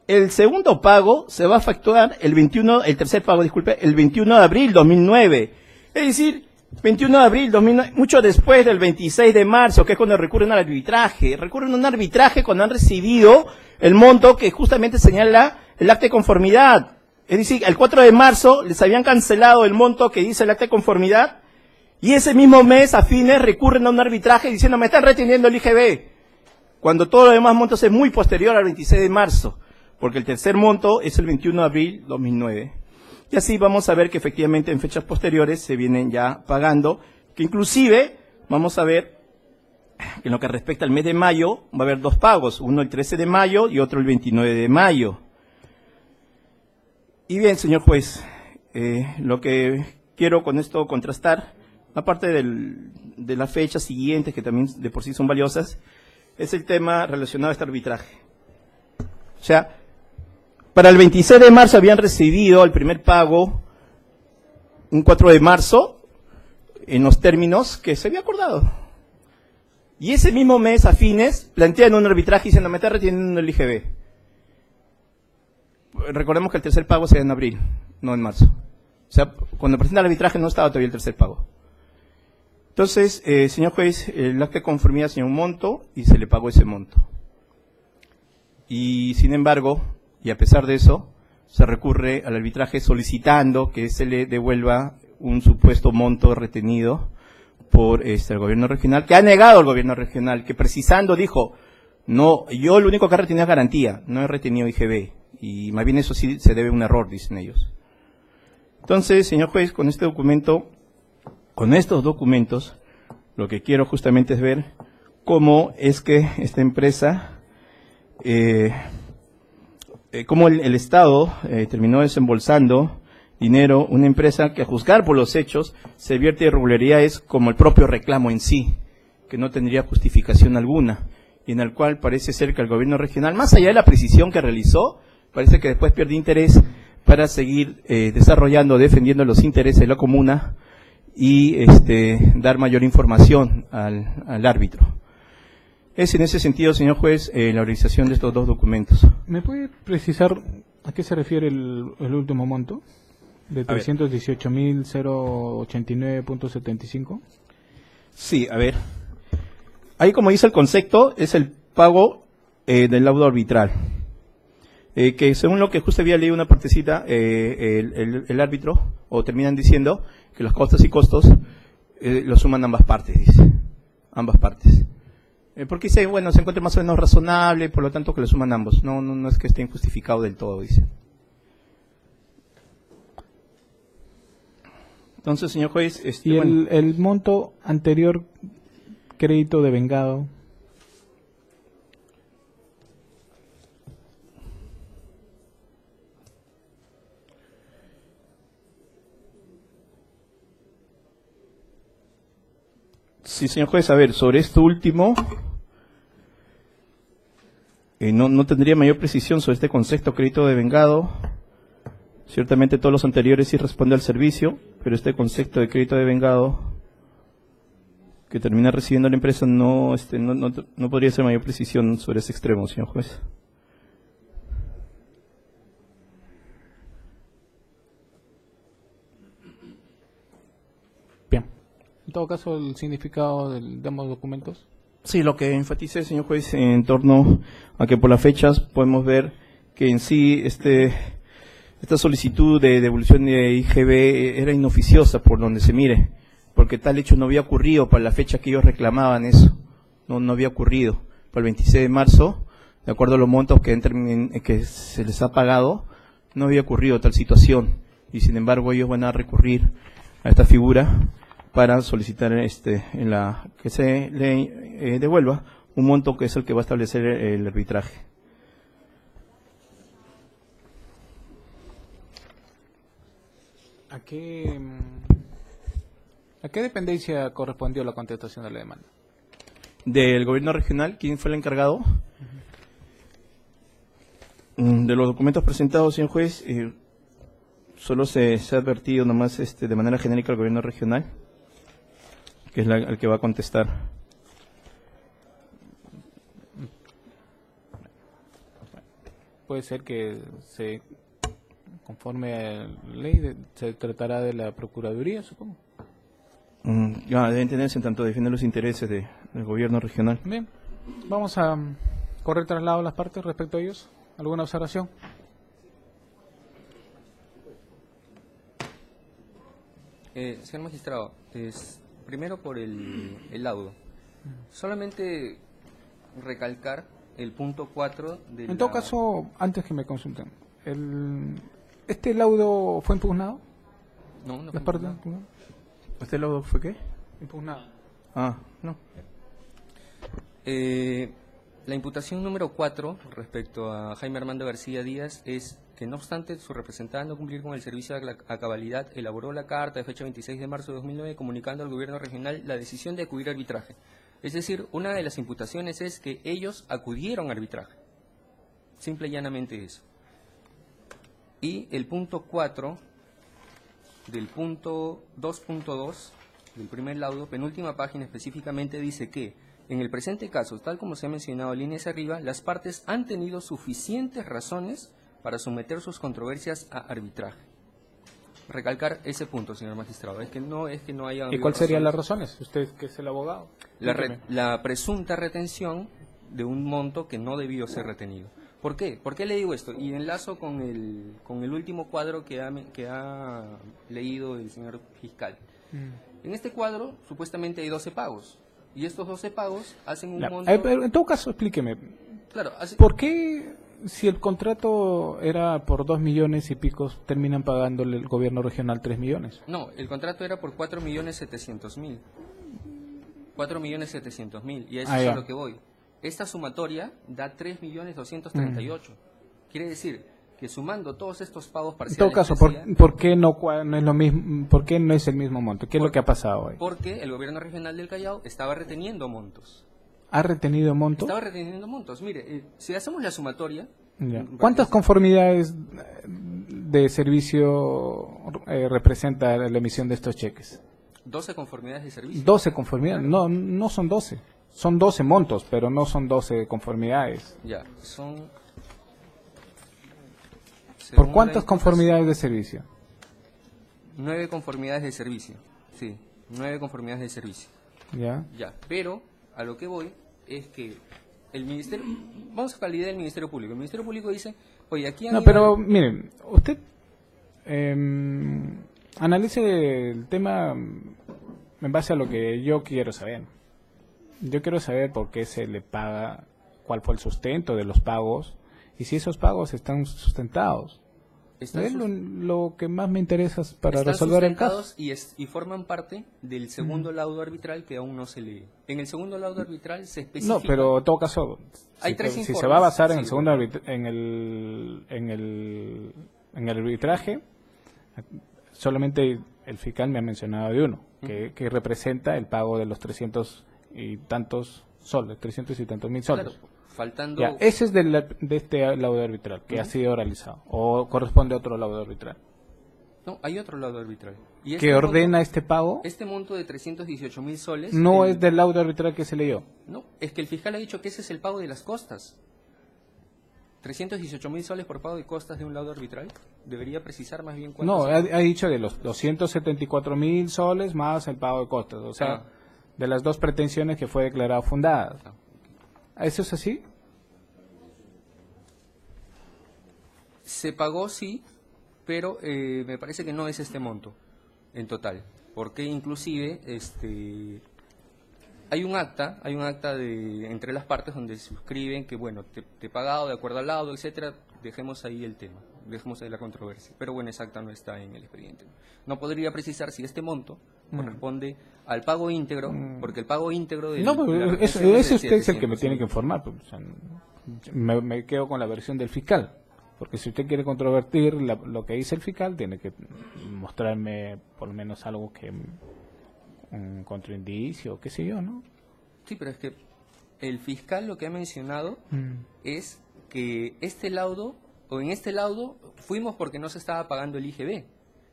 El segundo pago se va a efectuar el 21 de abril de 2009. Es decir, 21 de abril 2009, mucho después del 26 de marzo, que es cuando recurren al arbitraje. Recurren a un arbitraje cuando han recibido el monto que justamente señala el acta de conformidad. Es decir, el 4 de marzo les habían cancelado el monto que dice el acta de conformidad, y ese mismo mes, a fines, recurren a un arbitraje diciendo, me están reteniendo el IGB, cuando todo lo demás montos es muy posterior al 26 de marzo, porque el tercer monto es el 21 de abril 2009. Y así vamos a ver que efectivamente en fechas posteriores se vienen ya pagando, que inclusive vamos a ver que en lo que respecta al mes de mayo va a haber dos pagos, uno el 13 de mayo y otro el 29 de mayo. Y bien, señor juez, lo que quiero con esto contrastar, aparte de las fechas siguientes, que también de por sí son valiosas, es el tema relacionado a este arbitraje. O sea, para el 26 de marzo habían recibido el primer pago, un 4 de marzo, en los términos que se había acordado. Y ese mismo mes, a fines, plantean un arbitraje diciendo, me está reteniendo el IGB. Recordemos que el tercer pago se da en abril, no en marzo. O sea, cuando presenta el arbitraje no estaba todavía el tercer pago. Entonces, señor juez, el acta de conformidad señaló un monto y se le pagó ese monto. Y sin embargo, y a pesar de eso, se recurre al arbitraje solicitando que se le devuelva un supuesto monto retenido por el gobierno regional, que ha negado el gobierno regional, que precisando dijo, no, yo lo único que he retenido es garantía, no he retenido IGB, y más bien eso sí se debe a un error, dicen ellos. Entonces, señor juez, con este documento, con estos documentos, lo que quiero justamente es ver cómo es que esta empresa, cómo el Estado terminó desembolsando dinero, una empresa que a juzgar por los hechos se vierte irregularidades como el propio reclamo en sí, que no tendría justificación alguna, y en el cual parece ser que el gobierno regional, más allá de la precisión que realizó, parece que después pierde interés para seguir desarrollando, defendiendo los intereses de la comuna y dar mayor información al árbitro. Es en ese sentido, señor juez, la realización de estos dos documentos. ¿Me puede precisar a qué se refiere el último monto? ¿De 318.089.75? Sí, a ver. ahí como dice el concepto, es el pago del laudo arbitral. Que según lo que justo había leído una partecita, el árbitro, o terminan diciendo que los costos y costos lo suman ambas partes, dice. Ambas partes. Porque dice, bueno, se encuentra más o menos razonable, por lo tanto que lo suman ambos. No es que esté injustificado del todo, dice. Entonces, señor juez... ¿Y el monto anterior crédito de vengado? Sí, señor juez, a ver, sobre esto último, no tendría mayor precisión sobre este concepto crédito de vengado. Ciertamente todos los anteriores sí responden al servicio, pero este concepto de crédito de vengado que termina recibiendo la empresa no podría ser mayor precisión sobre ese extremo, señor juez. Bien. En todo caso, el significado de ambos documentos. Sí, lo que enfatice, señor juez, en torno a que por las fechas podemos ver que en sí esta solicitud de devolución de IGB era inoficiosa por donde se mire, porque tal hecho no había ocurrido para la fecha que ellos reclamaban eso, no había ocurrido. Para el 26 de marzo, de acuerdo a los montos que se les ha pagado, no había ocurrido tal situación, y sin embargo ellos van a recurrir a esta figura para solicitar que se le devuelva un monto que es el que va a establecer el arbitraje. ¿A qué dependencia correspondió la contestación de la demanda? Del gobierno regional. ¿Quién fue el encargado? De los documentos presentados, señor juez, solo se ha advertido nomás de manera genérica al gobierno regional, que es el que va a contestar. Puede ser que conforme a la ley se tratará de la Procuraduría, supongo. Deben tenerse en tanto defienden los intereses del gobierno regional. Bien, vamos a correr traslado a las partes respecto a ellos. ¿Alguna observación? Señor magistrado, primero por el laudo. Solamente recalcar el punto 4 de En todo caso, antes que me consulten, ¿este laudo fue impugnado? No, no fue impugnado. ¿Este laudo fue qué? Impugnado. No. La imputación número 4 respecto a Jaime Armando García Díaz es que, no obstante su representante no cumplir con el servicio a cabalidad, elaboró la carta de fecha 26 de marzo de 2009 comunicando al gobierno regional la decisión de acudir a arbitraje. Es decir, una de las imputaciones es que ellos acudieron a arbitraje. Simple y llanamente eso. Y el punto 4 del punto 2.2 del primer laudo, penúltima página específicamente, dice que en el presente caso, tal como se ha mencionado en líneas arriba, las partes han tenido suficientes razones para someter sus controversias a arbitraje. Recalcar ese punto, señor magistrado, es que no haya... ¿Y cuáles serían las razones? Usted, que es el abogado. La presunta retención de un monto que no debió ser retenido. ¿Por qué? ¿Por qué le digo esto? Y enlazo con el último cuadro que ha leído el señor fiscal. En este cuadro, supuestamente hay 12 pagos. Y estos 12 pagos hacen un monto... En todo caso, explíqueme. Claro, ¿Por qué, si el contrato era por 2 millones y picos, terminan pagándole el gobierno regional 3 millones? No, el contrato era por 4.700.000. 4.700.000. Y a eso es a lo que voy. Esta sumatoria da 3.238.000. Quiere decir que sumando todos estos pagos parciales... En todo caso, ¿por qué no es lo mismo? ¿Por qué no es el mismo monto? ¿Qué es lo que ha pasado ahí? Porque el gobierno regional del Callao estaba reteniendo montos. ¿Ha retenido montos? Estaba reteniendo montos. Mire, si hacemos la sumatoria... ¿Cuántas conformidades de servicio representa la emisión de estos cheques? 12 conformidades de servicio. 12 conformidades. No, no son 12. Son 12 montos, pero no son 12 conformidades. Ya, son... ¿Por cuántas conformidades de servicio? 9 conformidades de servicio, sí, 9 conformidades de servicio. Ya. Ya, pero A lo que voy es que el Ministerio... Vamos a la idea del Ministerio Público. El Ministerio Público dice, oye, aquí han No, ido- pero miren, usted analice el tema en base a lo que yo quiero saber. Yo quiero saber por qué se le paga, cuál fue el sustento de los pagos y si esos pagos están sustentados. Están Es sus- lo que más me interesa para están resolver el caso. sustentados y forman parte del segundo laudo arbitral que aún no se lee. En el segundo laudo arbitral se especifica... No, pero en todo caso, Hay si, tres si informes, se va a basar en sí. el segundo en el arbitraje, solamente el fiscal me ha mencionado de uno, que representa el pago de los 300 y tantos soles, 300 y tantos mil soles. Claro, faltando... Ya, ese es de este laudo arbitral que ha sido realizado, o corresponde a otro laudo arbitral. No, hay otro laudo arbitral. Y ¿Que ordena este pago? Este monto de 318.000 soles... No el- es del laudo arbitral que se leyó. No, es que el fiscal ha dicho que ese es el pago de las costas. 318.000 soles por pago de costas de un laudo arbitral. Debería precisar más bien cuánto. No, ha dicho de los 274.000 soles más el pago de costas, o sea, de las dos pretensiones que fue declarado fundadas. ¿Eso es así? Se pagó, sí, pero me parece que no es este monto en total, porque inclusive hay un acta de entre las partes donde suscriben que bueno, te he pagado de acuerdo al laudo, etcétera. Dejemos ahí el tema, dejemos ahí la controversia, pero bueno, esa acta no está en el expediente. No podría precisar si este monto corresponde al pago íntegro, porque el pago íntegro de No, la eso retención es de usted es el que me 700. tiene que informar. Pues, o sea, me quedo con la versión del fiscal. Porque si usted quiere controvertir lo que dice el fiscal, tiene que mostrarme por lo menos algo que un contraindicio, qué sé yo, ¿no? Sí, pero es que el fiscal lo que ha mencionado es que este laudo, o en este laudo, fuimos porque no se estaba pagando el IGB.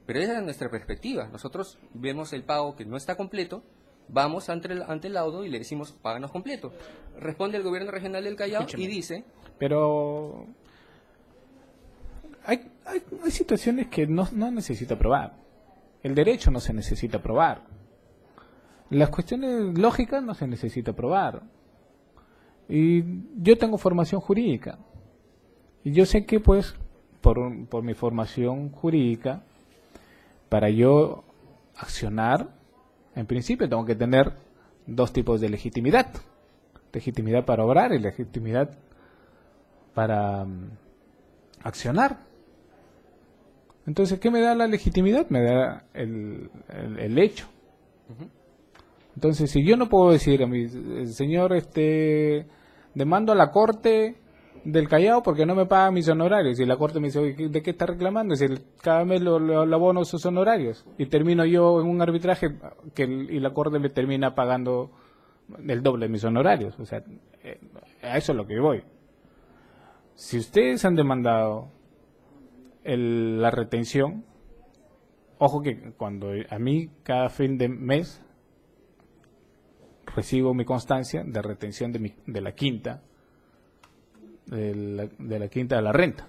Pero esa era nuestra perspectiva. Nosotros vemos el pago que no está completo, vamos ante el laudo y le decimos, páganos completo. Responde el gobierno regional del Callao y dice... Pero hay situaciones que no necesita probar. El derecho no se necesita probar. Las cuestiones lógicas no se necesita probar. Y yo tengo formación jurídica. Y yo sé que, pues, por mi formación jurídica, para yo accionar, en principio tengo que tener dos tipos de legitimidad. Legitimidad para obrar y legitimidad para accionar. Entonces, ¿qué me da la legitimidad? Me da el hecho. Entonces, si yo no puedo decir a mi señor, demando a la Corte del Callao porque no me pagan mis honorarios, y la Corte me dice, oye, ¿de qué está reclamando? Si cada mes le abono sus honorarios, y termino yo en un arbitraje y la Corte me termina pagando el doble de mis honorarios. O sea, a eso es lo que voy. Si ustedes han demandado la retención, ojo que cuando a mí cada fin de mes recibo mi constancia de retención de la quinta, de la quinta de la renta.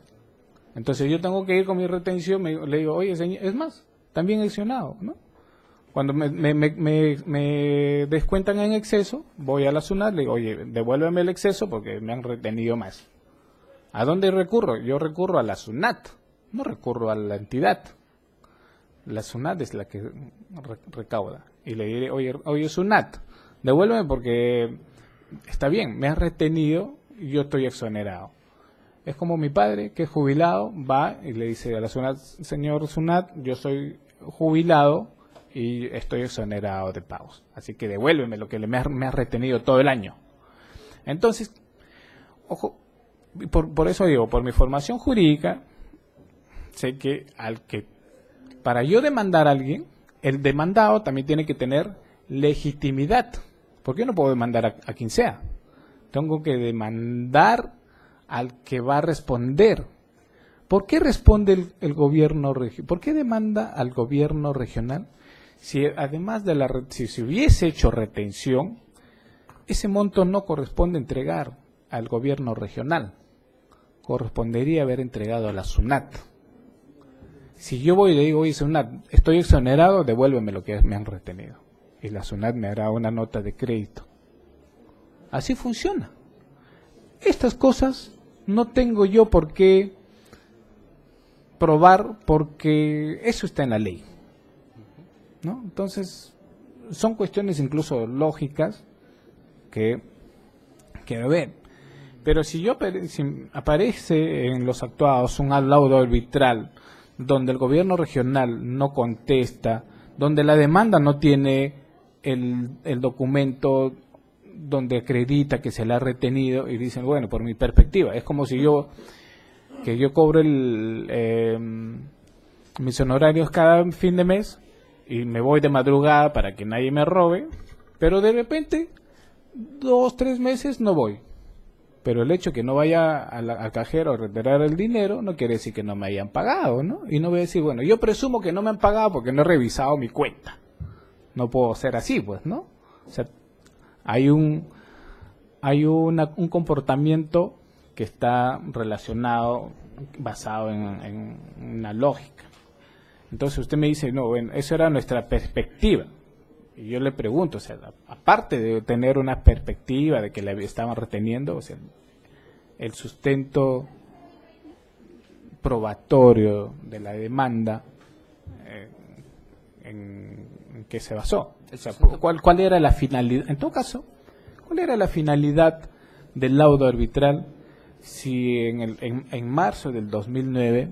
Entonces yo tengo que ir con mi retención, le digo, oye señor, es más, también he accionado, ¿no? Cuando me descuentan en exceso, voy a la SUNAT, le digo, oye, devuélveme el exceso porque me han retenido más. ¿A dónde recurro? Yo recurro a la SUNAT, no recurro a la entidad. La SUNAT es la que recauda. Y le diré, oye SUNAT, devuélveme porque está bien, me has retenido y yo estoy exonerado. Es como mi padre, que es jubilado, va y le dice a la SUNAT, señor SUNAT, yo soy jubilado y estoy exonerado de pagos. Así que devuélveme lo que me has retenido todo el año. Entonces, ojo, por eso digo, por mi formación jurídica, sé que para yo demandar a alguien, el demandado también tiene que tener legitimidad. ¿Por qué no puedo demandar a quien sea? Tengo que demandar al que va a responder. ¿Por qué responde el gobierno regional? ¿Por qué demanda al gobierno regional? Si además de si hubiese hecho retención, ese monto no corresponde entregar al gobierno regional. Correspondería haber entregado a la SUNAT. Si yo voy y le digo, oye SUNAT, estoy exonerado, devuélveme lo que me han retenido. Y la SUNAT me hará una nota de crédito. Así funciona. Estas cosas no tengo yo por qué probar porque eso está en la ley, ¿no? Entonces, son cuestiones incluso lógicas que ver. Pero si aparece en los actuados un laudo arbitral donde el gobierno regional no contesta, donde la demanda no tiene el documento donde acredita que se le ha retenido y dicen, bueno, por mi perspectiva, es como si yo cobro mis honorarios cada fin de mes y me voy de madrugada para que nadie me robe, pero de repente 2, 3 meses no voy. Pero el hecho que no vaya al cajero a retirar el dinero no quiere decir que no me hayan pagado, ¿no? Y no voy a decir, bueno, yo presumo que no me han pagado porque no he revisado mi cuenta. No puedo ser así, pues, ¿no? O sea, hay un comportamiento que está relacionado, basado en una lógica. Entonces usted me dice, no, bueno, eso era nuestra perspectiva. Y yo le pregunto, o sea, aparte de tener una perspectiva de que le estaban reteniendo, o sea, el sustento probatorio de la demanda, ¿en qué se basó? O sea, ¿cuál era la finalidad? En todo caso, ¿cuál era la finalidad del laudo arbitral si en marzo del 2009,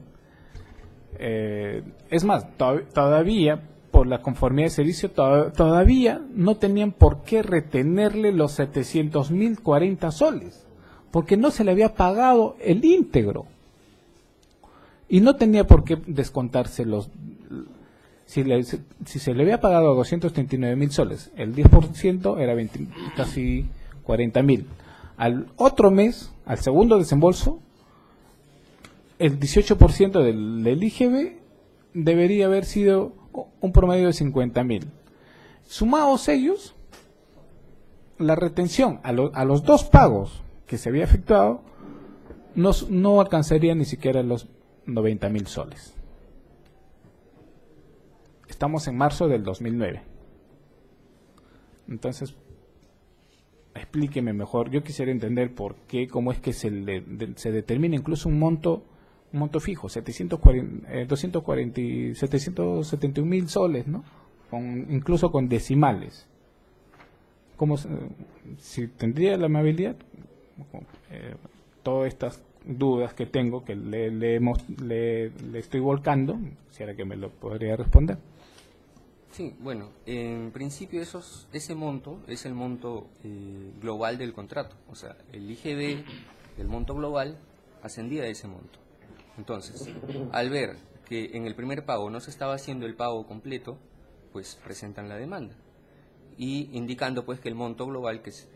es más, todavía por la conformidad de servicio todavía no tenían por qué retenerle los 700.040 soles, porque no se le había pagado el íntegro y no tenía por qué descontarse si se le había pagado 239.000 soles, el 10% era casi 40.000. Al otro mes, al segundo desembolso, el 18% del IGB debería haber sido un promedio de 50.000. Sumados ellos, la retención a los 2 pagos que se había efectuado no alcanzaría ni siquiera los 90.000 soles. Estamos en marzo del 2009. Entonces, explíqueme mejor. Yo quisiera entender por qué, cómo es que se determina incluso un monto fijo, 771.000 soles, ¿no? Incluso con decimales. Si tendría la amabilidad, todas estas dudas que tengo, que le estoy volcando, quisiera que me lo podría responder. Sí, bueno, en principio ese monto es el monto global del contrato, o sea, el IGB del monto global ascendía a ese monto. Entonces, al ver que en el primer pago no se estaba haciendo el pago completo, pues presentan la demanda y indicando pues que el monto global que se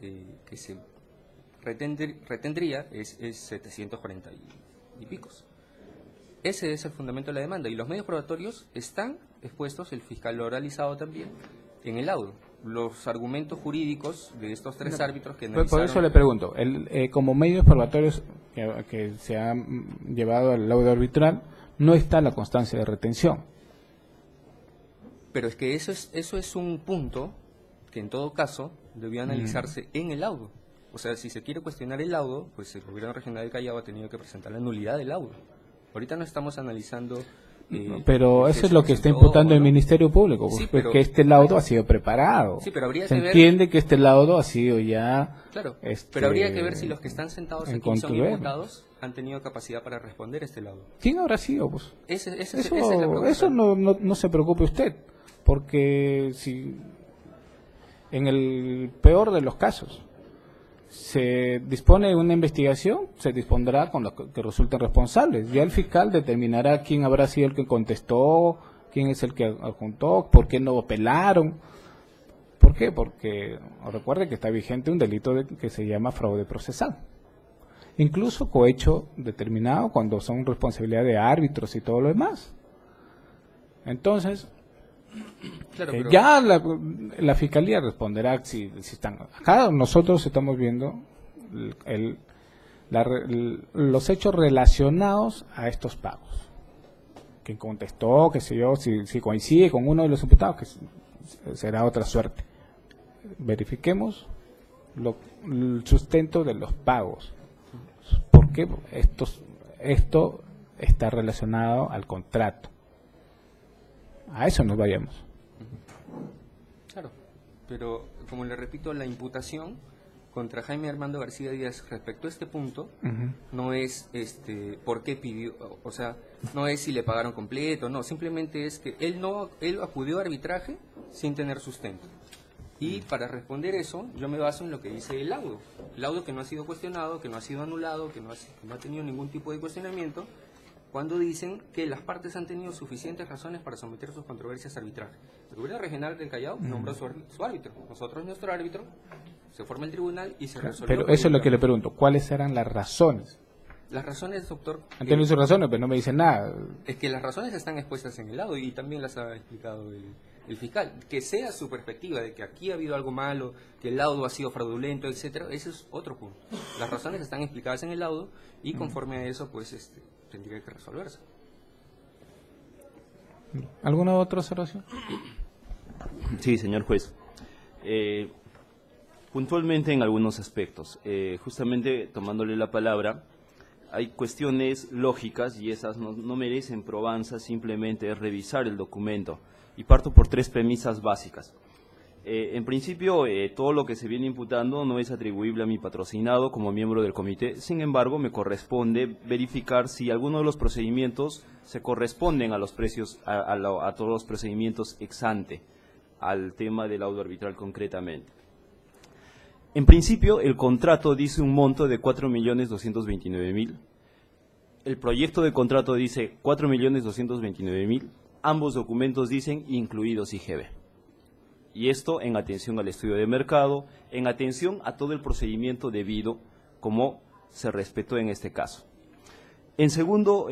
retendría es 740 y picos. Ese es el fundamento de la demanda y los medios probatorios están expuestos, el fiscal lo ha realizado también, en el laudo. Los argumentos jurídicos de estos 3 árbitros que analizaron... Por eso le pregunto, como medios probatorios que se han llevado al laudo arbitral, no está la constancia de retención. Pero es que eso es un punto que en todo caso debió analizarse en el laudo. O sea, si se quiere cuestionar el laudo, pues el gobierno regional de Callao ha tenido que presentar la nulidad del laudo. Ahorita no estamos analizando... pero eso es lo que está imputando el Ministerio Público, sí, que este laudo ha sido preparado. Sí, pero habría se que entiende ver... que este laudo ha sido ya... Claro, pero habría que ver si los que están sentados aquí son imputados, han tenido capacidad para responder este laudo. ¿Quién habrá sido? Pues? Eso no se preocupe usted, porque si en el peor de los casos se dispone de una investigación, se dispondrá con los que resulten responsables. Ya el fiscal determinará quién habrá sido el que contestó, quién es el que adjuntó, por qué no apelaron. ¿Por qué? Porque recuerde que está vigente un delito que se llama fraude procesal. Incluso cohecho determinado cuando son responsabilidad de árbitros y todo lo demás. Entonces, claro, pero... ya la fiscalía responderá si están acá. Nosotros estamos viendo los hechos relacionados a estos pagos. Quien contestó, qué sé yo, si coincide con uno de los imputados, que será otra suerte. Verifiquemos el sustento de los pagos. ¿Por qué? Esto está relacionado al contrato. A eso nos vayamos. Claro, pero como le repito, la imputación contra Jaime Armando García Díaz respecto a este punto no es por qué pidió, o sea, no es si le pagaron completo, no, simplemente es que él acudió a arbitraje sin tener sustento. Y para responder eso, yo me baso en lo que dice el laudo que no ha sido cuestionado, que no ha sido anulado, que no ha tenido ningún tipo de cuestionamiento, cuando dicen que las partes han tenido suficientes razones para someter sus controversias a arbitraje. El Tribunal Regional del Callao nombró su árbitro, nosotros nuestro árbitro, se forma el tribunal y se resuelve. Pero eso es lo que le pregunto, ¿cuáles eran las razones? Las razones, doctor... Han tenido sus razones, pero no me dicen nada. Es que las razones están expuestas en el laudo y también las ha explicado el fiscal. Que sea su perspectiva de que aquí ha habido algo malo, que el laudo ha sido fraudulento, etcétera, ese es otro punto. Las razones están explicadas en el laudo y conforme a eso, pues, tendría que resolverse. ¿Alguna otra observación? Sí, señor juez. Puntualmente en algunos aspectos, justamente tomándole la palabra, hay cuestiones lógicas y esas no merecen probanza, simplemente es revisar el documento. Y parto por tres premisas básicas. En principio, todo lo que se viene imputando no es atribuible a mi patrocinado como miembro del comité. Sin embargo, me corresponde verificar si alguno de los procedimientos se corresponden a los precios, a todos los procedimientos ex ante, al tema del laudo arbitral concretamente. En principio, el contrato dice un monto de 4.229.000. El proyecto de contrato dice 4.229.000. Ambos documentos dicen incluidos IGB. Y esto en atención al estudio de mercado, en atención a todo el procedimiento debido, como se respetó en este caso. En segundo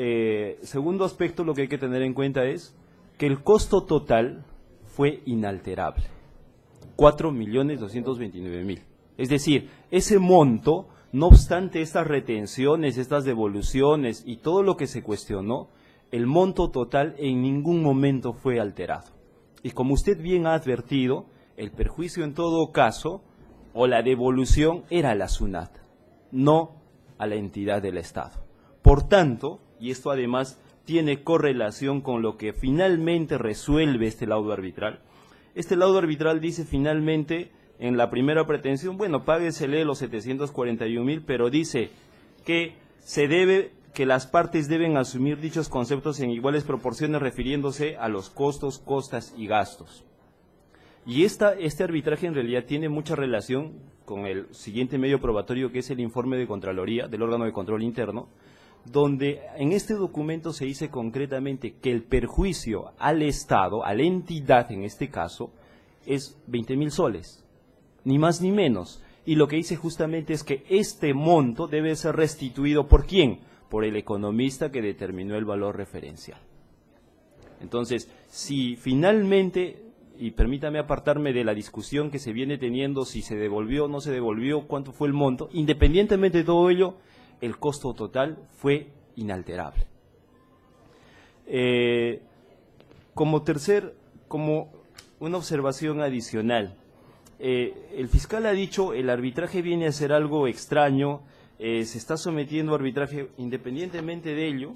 aspecto, lo que hay que tener en cuenta es que el costo total fue inalterable. 4.229.000. Es decir, ese monto, no obstante estas retenciones, estas devoluciones y todo lo que se cuestionó, el monto total en ningún momento fue alterado. Y como usted bien ha advertido, el perjuicio en todo caso, o la devolución, era a la SUNAT, no a la entidad del Estado. Por tanto, y esto además tiene correlación con lo que finalmente resuelve este laudo arbitral, este laudo arbitral dice finalmente, en la primera pretensión, bueno, páguesele los 741.000, pero dice que que las partes deben asumir dichos conceptos en iguales proporciones refiriéndose a los costos, costas y gastos. Y este arbitraje en realidad tiene mucha relación con el siguiente medio probatorio, que es el informe de Contraloría del órgano de control interno, donde en este documento se dice concretamente que el perjuicio al Estado, a la entidad en este caso, es 20.000 soles, ni más ni menos. Y lo que dice justamente es que este monto debe ser restituido ¿por quién? Por el economista que determinó el valor referencial. Entonces, si finalmente, y permítame apartarme de la discusión que se viene teniendo, si se devolvió o no se devolvió, cuánto fue el monto, independientemente de todo ello, el costo total fue inalterable. Como una observación adicional, el fiscal ha dicho, el arbitraje viene a ser algo extraño, se está sometiendo a arbitraje. Independientemente de ello,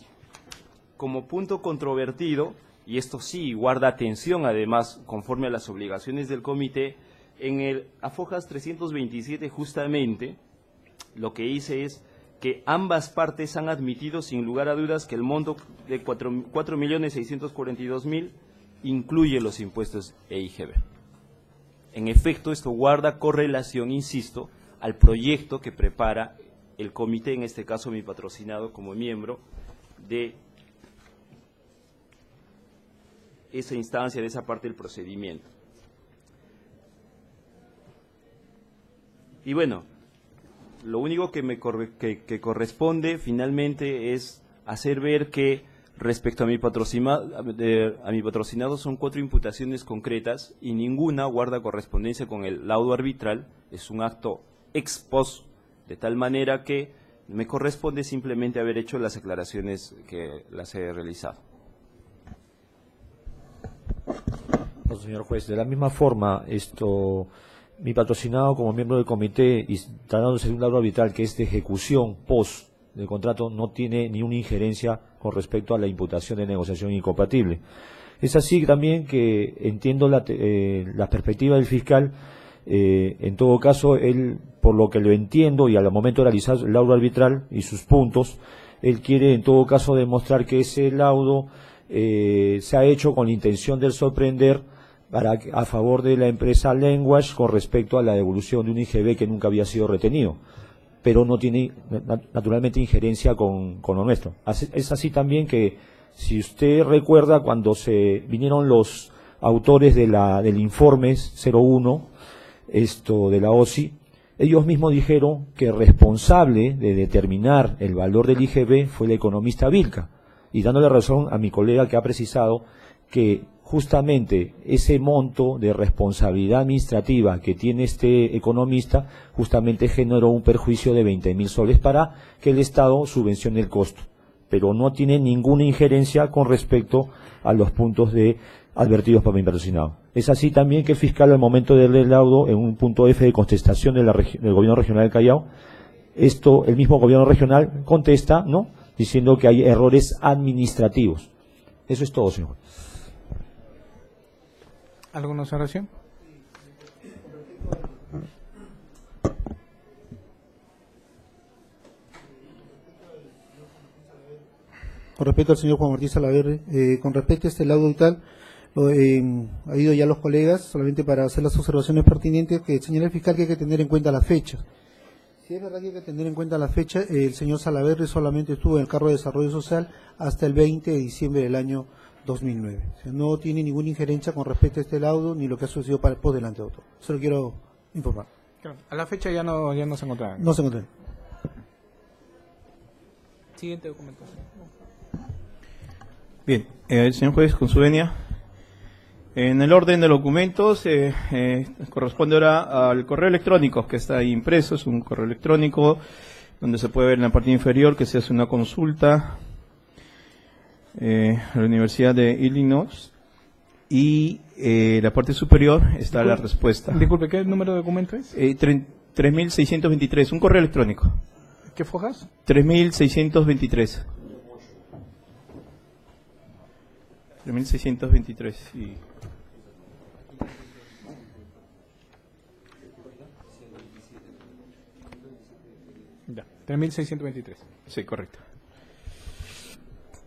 como punto controvertido, y esto sí guarda atención además conforme a las obligaciones del comité, en el AFOJAS 327 justamente lo que dice es que ambas partes han admitido sin lugar a dudas que el monto de 4.642.000 incluye los impuestos e IGB. En efecto, esto guarda correlación, insisto, al proyecto que prepara el comité, en este caso mi patrocinado como miembro de esa instancia, de esa parte del procedimiento. Y bueno, lo único que que corresponde finalmente es hacer ver que respecto a mi patrocinado son 4 imputaciones concretas y ninguna guarda correspondencia con el laudo arbitral, es un acto ex post, de tal manera que me corresponde simplemente haber hecho las aclaraciones que las he realizado. No, señor juez, de la misma forma, mi patrocinado como miembro del comité y tratándose de un laudo arbitral que es de ejecución post del contrato, no tiene ni una injerencia con respecto a la imputación de negociación incompatible. Es así también que entiendo la perspectiva del fiscal. En todo caso, él, por lo que lo entiendo y al momento de realizar el laudo arbitral y sus puntos, él quiere en todo caso demostrar que ese laudo se ha hecho con la intención de sorprender a favor de la empresa Language con respecto a la devolución de un IGB que nunca había sido retenido, pero no tiene naturalmente injerencia con lo nuestro. Es así también que, si usted recuerda, cuando se vinieron los autores del informe 01 de la OSI, ellos mismos dijeron que el responsable de determinar el valor del IGB fue el economista Vilca, y dándole razón a mi colega que ha precisado que justamente ese monto de responsabilidad administrativa que tiene este economista justamente generó un perjuicio de 20.000 soles para que el Estado subvencione el costo, pero no tiene ninguna injerencia con respecto a los puntos advertidos por mi patrocinado. Es así también que el fiscal, al momento de leer el laudo, en un punto F de contestación del gobierno regional del Callao, el mismo gobierno regional contesta, ¿no?, diciendo que hay errores administrativos. Eso es todo, señor. ¿Alguna observación? Con respecto al señor Juan Martín Salaverry, con respecto a este laudo y tal, ha ido ya los colegas, solamente para hacer las observaciones pertinentes, que señala el fiscal que hay que tener en cuenta las fechas. Si es verdad que hay que tener en cuenta la fecha, el señor Salaverry solamente estuvo en el cargo de desarrollo social hasta el 20 de diciembre del año 2009. O sea, no tiene ninguna injerencia con respecto a este laudo ni lo que ha sucedido para el post delante de otro. Solo quiero informar. Claro. A la fecha ya no se encontraba. No se encontraba. Siguiente documento. Bien, señor juez, con su venia. En el orden de documentos, corresponde ahora al correo electrónico que está ahí impreso. Es un correo electrónico donde se puede ver en la parte inferior que se hace una consulta a la Universidad de Illinois, y la parte superior está la respuesta. Disculpe, ¿qué número de documento es? 3623, un correo electrónico. ¿Qué fojas? 3623. 3623, sí. Ya, 3623. Sí, correcto.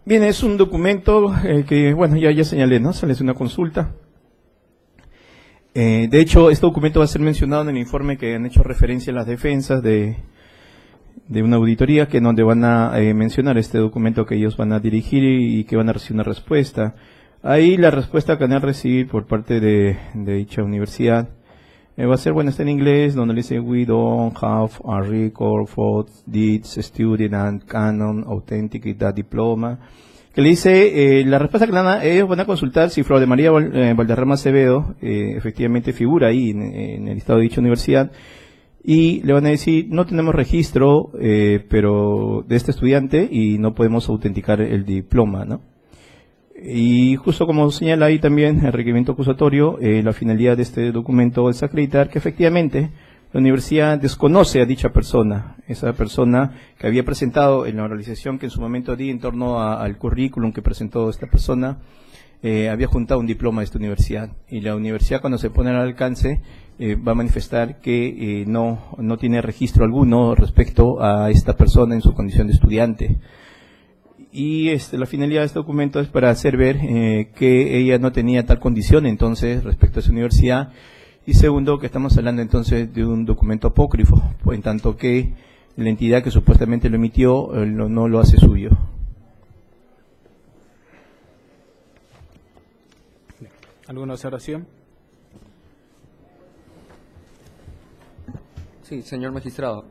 Bien, es un documento que, bueno, ya señalé, ¿no? Sale una consulta. De hecho, este documento va a ser mencionado en el informe que han hecho referencia a las defensas de una auditoría, que donde van a mencionar este documento que ellos van a dirigir y que van a recibir una respuesta. Ahí la respuesta que van a recibir por parte de dicha universidad va a ser, bueno, está en inglés, donde dice: "We don't have a record for this student and canon authentic that diploma", que le dice, la respuesta que ellos van a consultar si Flor de María Valderrama Acevedo efectivamente figura ahí en el listado de dicha universidad, y le van a decir: "No tenemos registro pero de este estudiante y no podemos autenticar el diploma", ¿no? Y justo como señala ahí también el requerimiento acusatorio, la finalidad de este documento es acreditar que efectivamente la universidad desconoce a dicha persona, esa persona que había presentado en la oralización que en su momento di en torno al currículum que presentó esta persona, había juntado un diploma de esta universidad, y la universidad, cuando se pone al alcance, va a manifestar que no tiene registro alguno respecto a esta persona en su condición de estudiante. Y la finalidad de este documento es para hacer ver que ella no tenía tal condición entonces respecto a esa universidad, y segundo, que estamos hablando entonces de un documento apócrifo, en tanto que la entidad que supuestamente lo emitió no lo hace suyo. ¿Alguna observación? Sí, señor magistrado,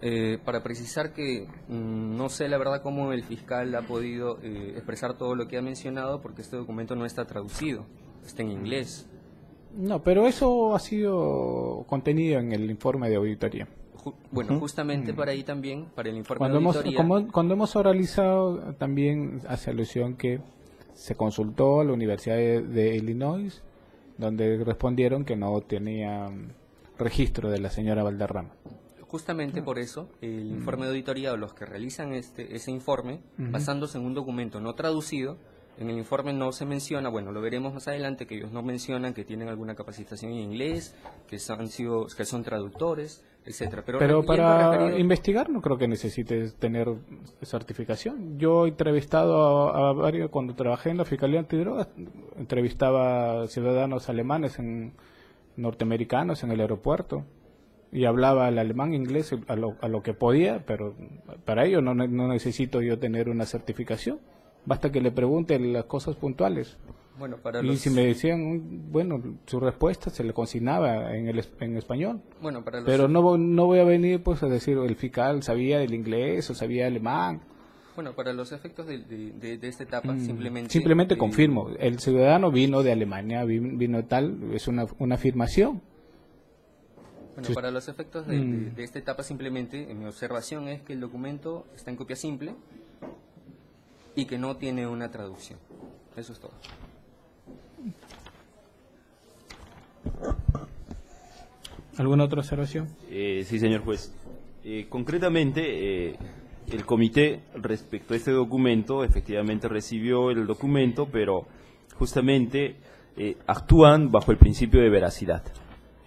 para precisar que no sé la verdad cómo el fiscal ha podido expresar todo lo que ha mencionado, porque este documento no está traducido, está en inglés. No, pero eso ha sido contenido en el informe de auditoría. Bueno, justamente para ahí también, para el informe de auditoría... Cuando hemos oralizado, también hace alusión que se consultó a la Universidad de Illinois, donde respondieron que no tenían registro de la señora Valderrama. Justamente por eso, el informe de auditoría o los que realizan ese informe, basándose en un documento no traducido, en el informe no se menciona, bueno, lo veremos más adelante, que ellos no mencionan que tienen alguna capacitación en inglés, que son traductores, etcétera. Pero para investigar no creo que necesites tener certificación. Yo he entrevistado a varios, cuando trabajé en la Fiscalía Antidrogas, entrevistaba ciudadanos alemanes, norteamericanos en el aeropuerto, y hablaba el alemán, inglés, a lo que podía, pero para ello no necesito yo tener una certificación. Basta que le pregunte las cosas puntuales. Bueno, si me decían, bueno, su respuesta se le consignaba en español. Bueno, pero no voy a venir pues a decir el fiscal sabía del inglés o sabía alemán. Bueno, para los efectos de esta etapa, simplemente confirmo, el ciudadano vino de Alemania, vino tal, es una afirmación. Bueno, para los efectos de esta etapa, simplemente, mi observación es que el documento está en copia simple y que no tiene una traducción. Eso es todo. ¿Alguna otra observación? Sí, señor juez. Concretamente, el comité, respecto a este documento, efectivamente recibió el documento, pero justamente actúan bajo el principio de veracidad.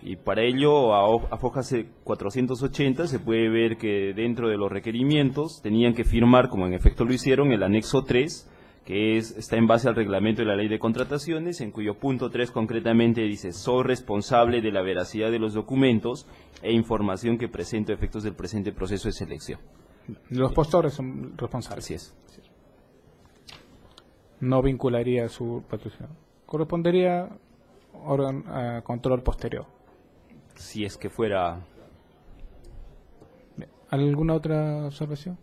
Y para ello, a hoja 480 se puede ver que dentro de los requerimientos tenían que firmar, como en efecto lo hicieron, el anexo 3, que está en base al reglamento de la ley de contrataciones, en cuyo punto 3 concretamente dice: soy responsable de la veracidad de los documentos e información que presento a efectos del presente proceso de selección. Los postores son responsables. Así es. No vincularía su patrocinio. Correspondería a control posterior. Si es que fuera. ¿Alguna otra observación?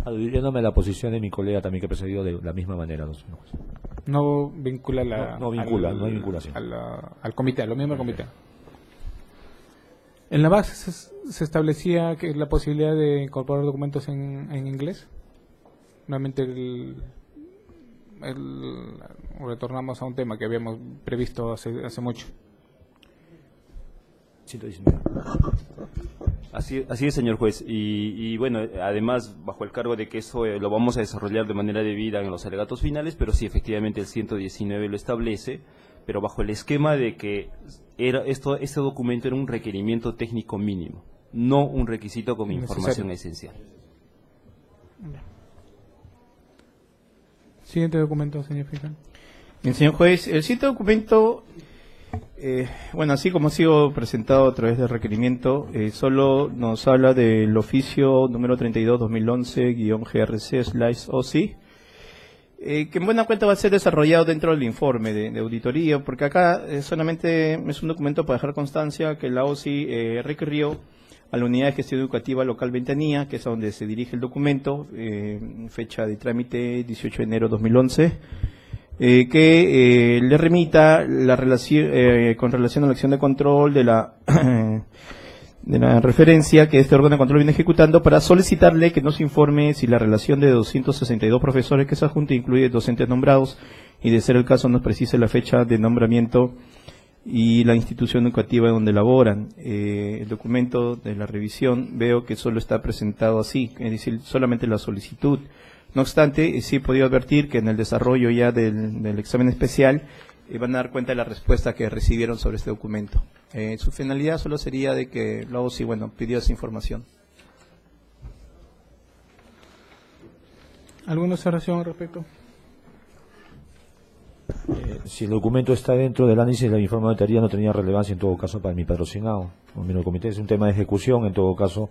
Adhiriéndome a la posición de mi colega también que precedió de la misma manera. No vincula no hay vinculación. Al comité, a lo mismo comité. En la base se establecía que la posibilidad de incorporar documentos en inglés. Nuevamente retornamos a un tema que habíamos previsto hace mucho. 119. Así es, señor juez. Y bueno, además, bajo el cargo de que eso lo vamos a desarrollar de manera debida en los alegatos finales, pero sí, efectivamente, el 119 lo establece, pero bajo el esquema de que este documento era un requerimiento técnico mínimo, no un requisito como información esencial. Siguiente documento, señor fiscal. Señor juez, el siguiente documento, bueno, así como ha sido presentado a través del requerimiento, solo nos habla del oficio número 32-2011-GRC/OSI, que en buena cuenta va a ser desarrollado dentro del informe de auditoría, porque acá solamente es un documento para dejar constancia que la OSI requirió a la Unidad de Gestión Educativa Local Ventanilla, que es a donde se dirige el documento, fecha de trámite 18 de enero de 2011, que le remita la relación con relación a la acción de control de la referencia que este órgano de control viene ejecutando, para solicitarle que nos informe si la relación de 262 profesores que se adjunta incluye docentes nombrados, y de ser el caso nos precise la fecha de nombramiento y la institución educativa donde laboran. El documento de la revisión veo que solo está presentado así, es decir, solamente la solicitud. No obstante, sí he podido advertir que en el desarrollo ya del examen especial van a dar cuenta de la respuesta que recibieron sobre este documento. Su finalidad solo sería de que luego sí, bueno, pidió esa información. ¿Alguna observación al respecto? Si el documento está dentro del análisis del informe de auditoría, no tenía relevancia en todo caso para mi patrocinado. El comité es un tema de ejecución, en todo caso,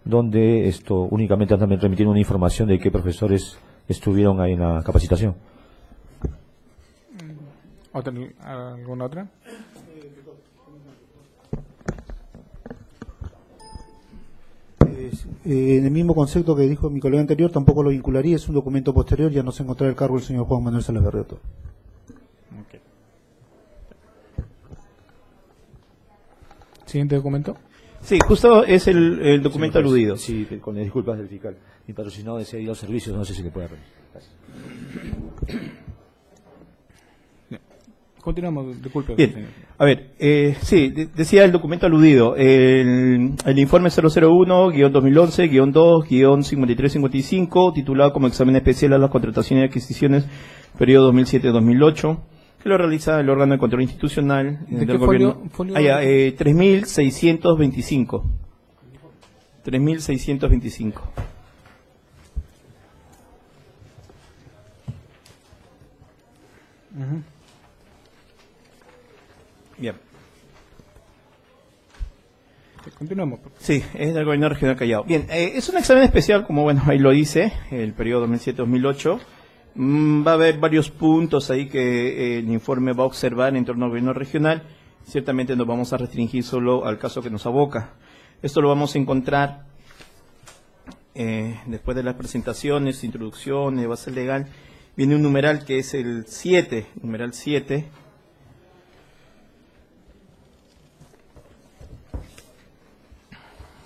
donde únicamente también remitir una información de qué profesores estuvieron ahí en la capacitación. ¿Alguna otra? En el mismo concepto que dijo mi colega anterior, tampoco lo vincularía, es un documento posterior, ya no se encontrará el cargo del señor Juan Manuel Salas Berreto. Okay. ¿Siguiente documento? Sí, justo es el documento aludido. Sí, con las disculpas del fiscal. Mi patrocinado desea ir a los servicios, no sé si le puede revisar. Continuamos, disculpe. Bien, señor. a ver, sí, decía el documento aludido, el informe 001-2011-2-5355, titulado como examen especial a las contrataciones y adquisiciones, periodo 2007-2008, que lo realiza el órgano de control institucional ¿De del qué gobierno. folio? 3.625. 3.625. Ujú. Bien. Continuamos. Sí, es del gobierno regional Callao. Bien, es un examen especial, como bueno, ahí lo dice, el periodo 2007-2008. Va a haber varios puntos ahí que el informe va a observar en torno al gobierno regional. Ciertamente nos vamos a restringir solo al caso que nos aboca. Esto lo vamos a encontrar después de las presentaciones, introducciones, base legal. Viene un numeral que es el 7, numeral 7.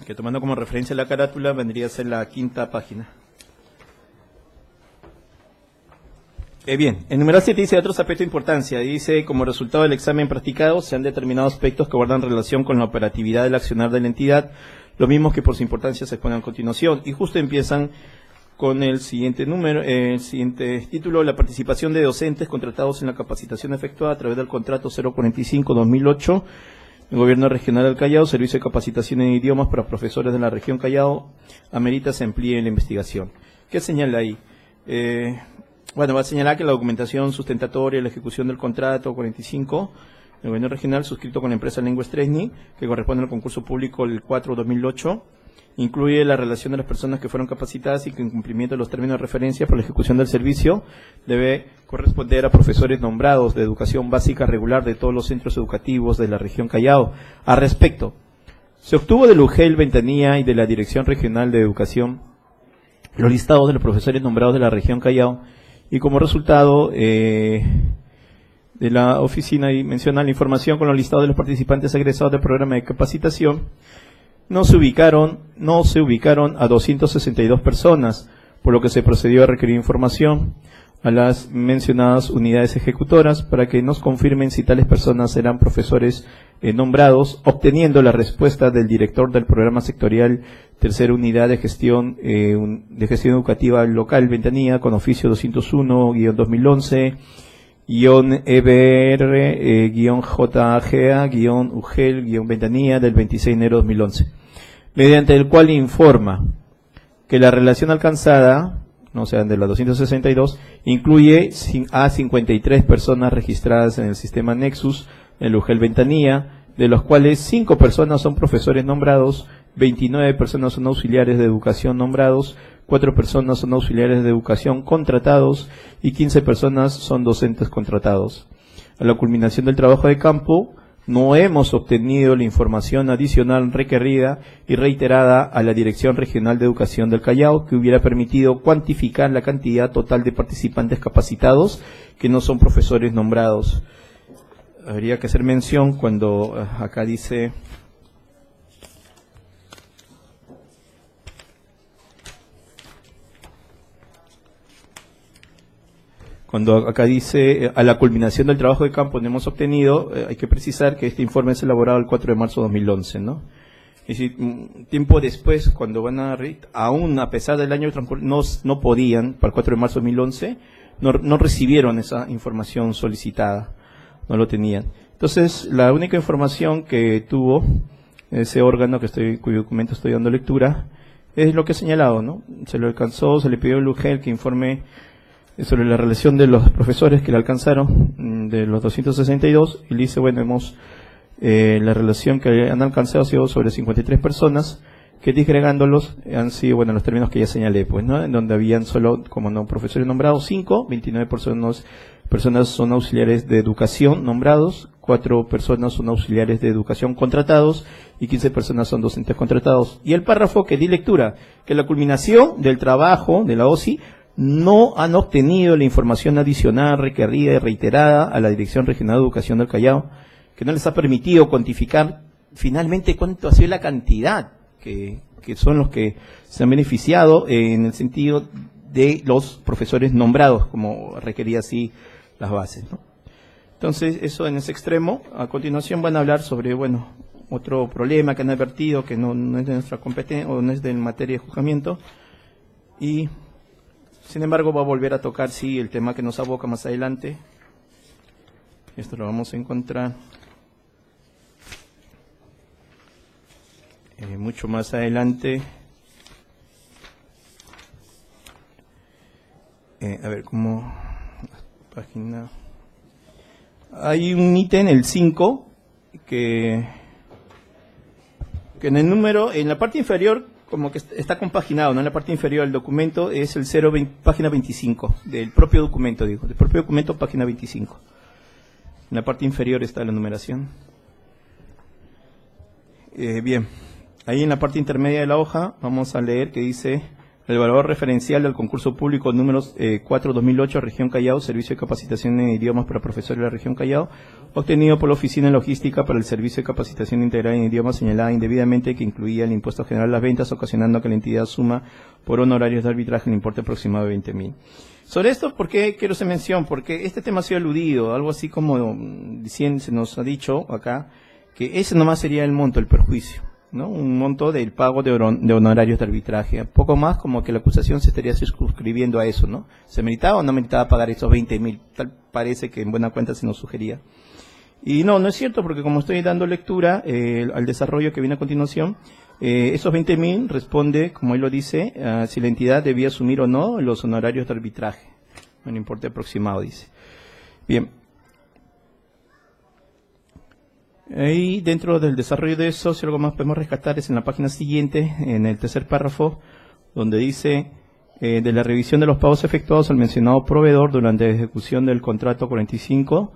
Que tomando como referencia la carátula vendría a ser la 5ª página. Bien, el numeral 7 dice otros aspectos de importancia. Dice, como resultado del examen practicado, se han determinado aspectos que guardan relación con la operatividad del accionar de la entidad, los mismos que por su importancia se exponen a continuación. Y justo empiezan con el siguiente número, el siguiente título, la participación de docentes contratados en la capacitación efectuada a través del contrato 045-2008, el Gobierno Regional del Callao, Servicio de Capacitación en Idiomas para Profesores de la Región Callao, amerita se amplíe en la investigación. ¿Qué señala ahí? Bueno, va a señalar que la documentación sustentatoria de la ejecución del contrato 45 del Gobierno Regional suscrito con la empresa Lengua Stresni, que corresponde al concurso público el 4-2008, incluye la relación de las personas que fueron capacitadas y que en cumplimiento de los términos de referencia para la ejecución del servicio debe corresponder a profesores nombrados de educación básica regular de todos los centros educativos de la región Callao. Al respecto, se obtuvo del UGEL Ventanilla y de la Dirección Regional de Educación los listados de los profesores nombrados de la región Callao y como resultado de la oficina y menciona la información con los listados de los participantes egresados del programa de capacitación, no se ubicaron a 262 personas, por lo que se procedió a requerir información a las mencionadas unidades ejecutoras para que nos confirmen si tales personas eran profesores nombrados, obteniendo la respuesta del director del programa sectorial Tercera Unidad de Gestión Educativa Local Ventanilla con oficio 201-2011 EBR-JGA-UGEL-Ventanilla del 26 de enero de 2011, mediante el cual informa que la relación alcanzada, no sean de las 262, incluye a 53 personas registradas en el sistema Nexus, en el UGEL Ventanilla, de los cuales 5 personas son profesores nombrados, 29 personas son auxiliares de educación nombrados, 4 personas son auxiliares de educación contratados y 15 personas son docentes contratados. A la culminación del trabajo de campo, no hemos obtenido la información adicional requerida y reiterada a la Dirección Regional de Educación del Callao que hubiera permitido cuantificar la cantidad total de participantes capacitados que no son profesores nombrados. Habría que hacer mención cuando acá dice... Cuando acá dice, a la culminación del trabajo de campo no hemos obtenido, hay que precisar que este informe es elaborado el 4 de marzo de 2011, ¿no? Es decir, tiempo después, cuando van aún a pesar del año transcurrido, no podían, para el 4 de marzo de 2011, no recibieron esa información solicitada, no lo tenían. Entonces, la única información que tuvo ese órgano cuyo documento estoy dando lectura, es lo que he señalado, ¿no? Se lo alcanzó, se le pidió al UGEL que informe sobre la relación de los profesores que le alcanzaron, de los 262, y le dice, bueno, la relación que han alcanzado ha sido sobre 53 personas, que disgregándolos han sido, bueno, los términos que ya señalé, pues, ¿no? En donde habían solo, como no, profesores nombrados 5, 29 personas son auxiliares de educación nombrados, 4 personas son auxiliares de educación contratados y 15 personas son docentes contratados. Y el párrafo que di lectura, que la culminación del trabajo de la OSI no han obtenido la información adicional requerida y reiterada a la Dirección Regional de Educación del Callao, que no les ha permitido cuantificar finalmente cuánto ha sido la cantidad que son los que se han beneficiado en el sentido de los profesores nombrados, como requería así las bases, ¿no? Entonces, eso en ese extremo. A continuación van a hablar sobre, bueno, otro problema que han advertido, que no es de nuestra competencia, o no es de materia de juzgamiento. Y, sin embargo, va a volver a tocar, sí, el tema que nos aboca más adelante. Esto lo vamos a encontrar mucho más adelante. A ver, ¿cómo? Página. Hay un ítem, el 5, que en el número, en la parte inferior, como que está compaginado, ¿no? En la parte inferior del documento es el 020, página 25, del propio documento, digo, del propio documento, página 25. En la parte inferior está la numeración. Bien, ahí en la parte intermedia de la hoja vamos a leer que dice: el valor referencial del concurso público números 4-2008, Región Callao, Servicio de Capacitación en Idiomas para Profesores de la Región Callao, obtenido por la Oficina de Logística para el Servicio de Capacitación Integral en Idiomas, señalada indebidamente, que incluía el impuesto general a las ventas, ocasionando que la entidad suma por honorarios de arbitraje el importe aproximado de 20.000. Sobre esto, ¿por qué quiero hacer mención? Porque este tema ha sido aludido, algo así como se nos ha dicho acá, que ese nomás sería el monto, el perjuicio, ¿no? Un monto del pago de honorarios de arbitraje. Poco más, como que la acusación se estaría circunscribiendo a eso, ¿no? ¿Se meritaba o no meritaba pagar esos 20.000? Tal parece que en buena cuenta se nos sugería. Y no es cierto, porque como estoy dando lectura al desarrollo que viene a continuación, esos 20.000 responde, como él lo dice, si la entidad debía asumir o no los honorarios de arbitraje. Un importe aproximado, dice. Bien. Ahí dentro del desarrollo de eso, si algo más podemos rescatar es en la página siguiente, en el tercer párrafo, donde dice: de la revisión de los pagos efectuados al mencionado proveedor durante la ejecución del contrato 45,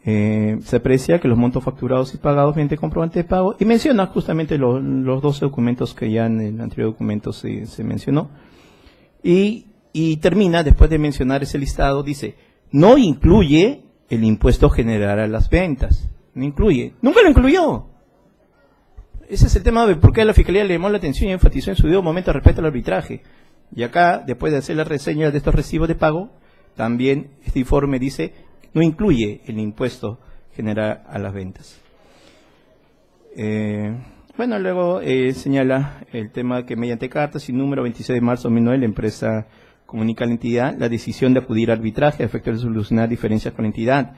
se aprecia que los montos facturados y pagados mediante comprobante de pago, y menciona justamente los 12 documentos que ya en el anterior documento se mencionó, y termina, después de mencionar ese listado, dice: no incluye el impuesto general a las ventas. No incluye. Nunca lo incluyó. Ese es el tema de por qué la Fiscalía le llamó la atención y enfatizó en su debido momento respecto al arbitraje. Y acá, después de hacer la reseña de estos recibos de pago, también este informe dice: no incluye el impuesto general a las ventas. Bueno, luego señala el tema que mediante carta sin número 26 de marzo de 2009 la empresa comunica a la entidad la decisión de acudir a arbitraje a efecto de solucionar diferencias con la entidad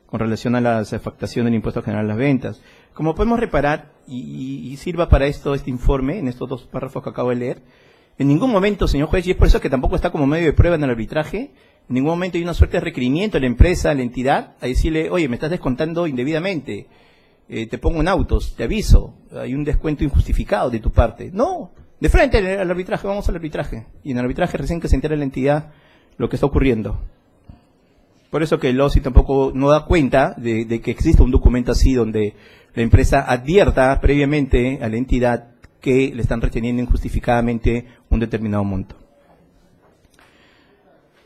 con relación a la afectación del impuesto general a las ventas. Como podemos reparar, y sirva para esto este informe, en estos dos párrafos que acabo de leer, en ningún momento, señor juez, y es por eso que tampoco está como medio de prueba en el arbitraje, en ningún momento hay una suerte de requerimiento a la empresa, a la entidad, a decirle: oye, me estás descontando indebidamente, te pongo en autos, te aviso, hay un descuento injustificado de tu parte. No, de frente al arbitraje, vamos al arbitraje. Y en el arbitraje recién que se entera la entidad lo que está ocurriendo. Por eso que el OSI tampoco no da cuenta de que exista un documento así donde la empresa advierta previamente a la entidad que le están reteniendo injustificadamente un determinado monto.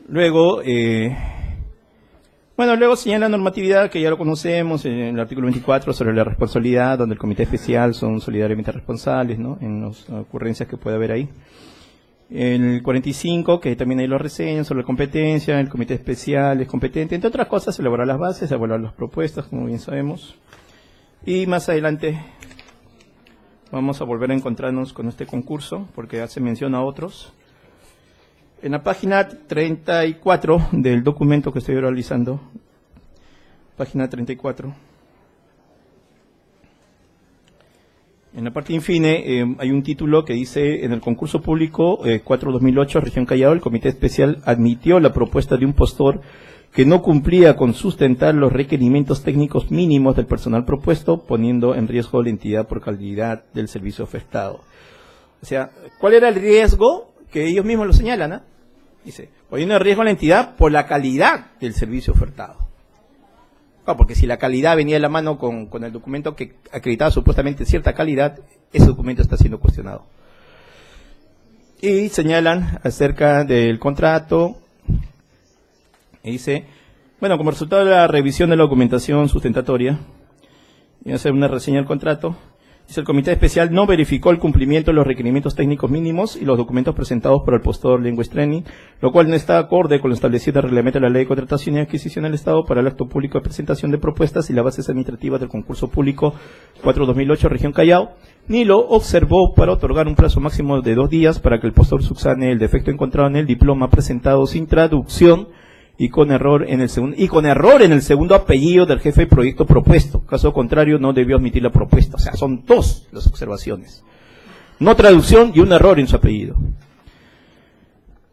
Luego, luego señala la normatividad que ya lo conocemos, en el artículo 24 sobre la responsabilidad, donde el comité especial son solidariamente responsables, ¿no? En las ocurrencias que puede haber ahí. El 45, que también hay los reseñas sobre la competencia, el comité especial es competente, entre otras cosas, elaborar las bases, elaborar las propuestas, como bien sabemos. Y más adelante vamos a volver a encontrarnos con este concurso, porque hace mención a otros. En la página 34 del documento que estoy realizando, página 34, en la parte infine hay un título que dice: en el concurso público 4-2008, Región Callao, el comité especial admitió la propuesta de un postor que no cumplía con sustentar los requerimientos técnicos mínimos del personal propuesto, poniendo en riesgo la entidad por calidad del servicio ofertado. O sea, ¿cuál era el riesgo? Que ellos mismos lo señalan, ¿eh? Dice, poniendo en riesgo a la entidad por la calidad del servicio ofertado. Claro, porque si la calidad venía de la mano con el documento que acreditaba supuestamente cierta calidad, ese documento está siendo cuestionado. Y señalan acerca del contrato, y dice: bueno, como resultado de la revisión de la documentación sustentatoria, y hacer una reseña del contrato, Dice, el comité especial no verificó el cumplimiento de los requerimientos técnicos mínimos y los documentos presentados por el postor Language Training, lo cual no está acorde con lo establecido en el reglamento de la Ley de Contratación y Adquisición del Estado para el acto público de presentación de propuestas y las bases administrativas del concurso público 4-2008 Región Callao, ni lo observó para otorgar un plazo máximo de 2 días para que el postor subsane el defecto encontrado en el diploma presentado sin traducción y con error en el segundo apellido del jefe de proyecto propuesto. Caso contrario, no debió admitir la propuesta. O sea, son 2 las observaciones. No traducción y un error en su apellido.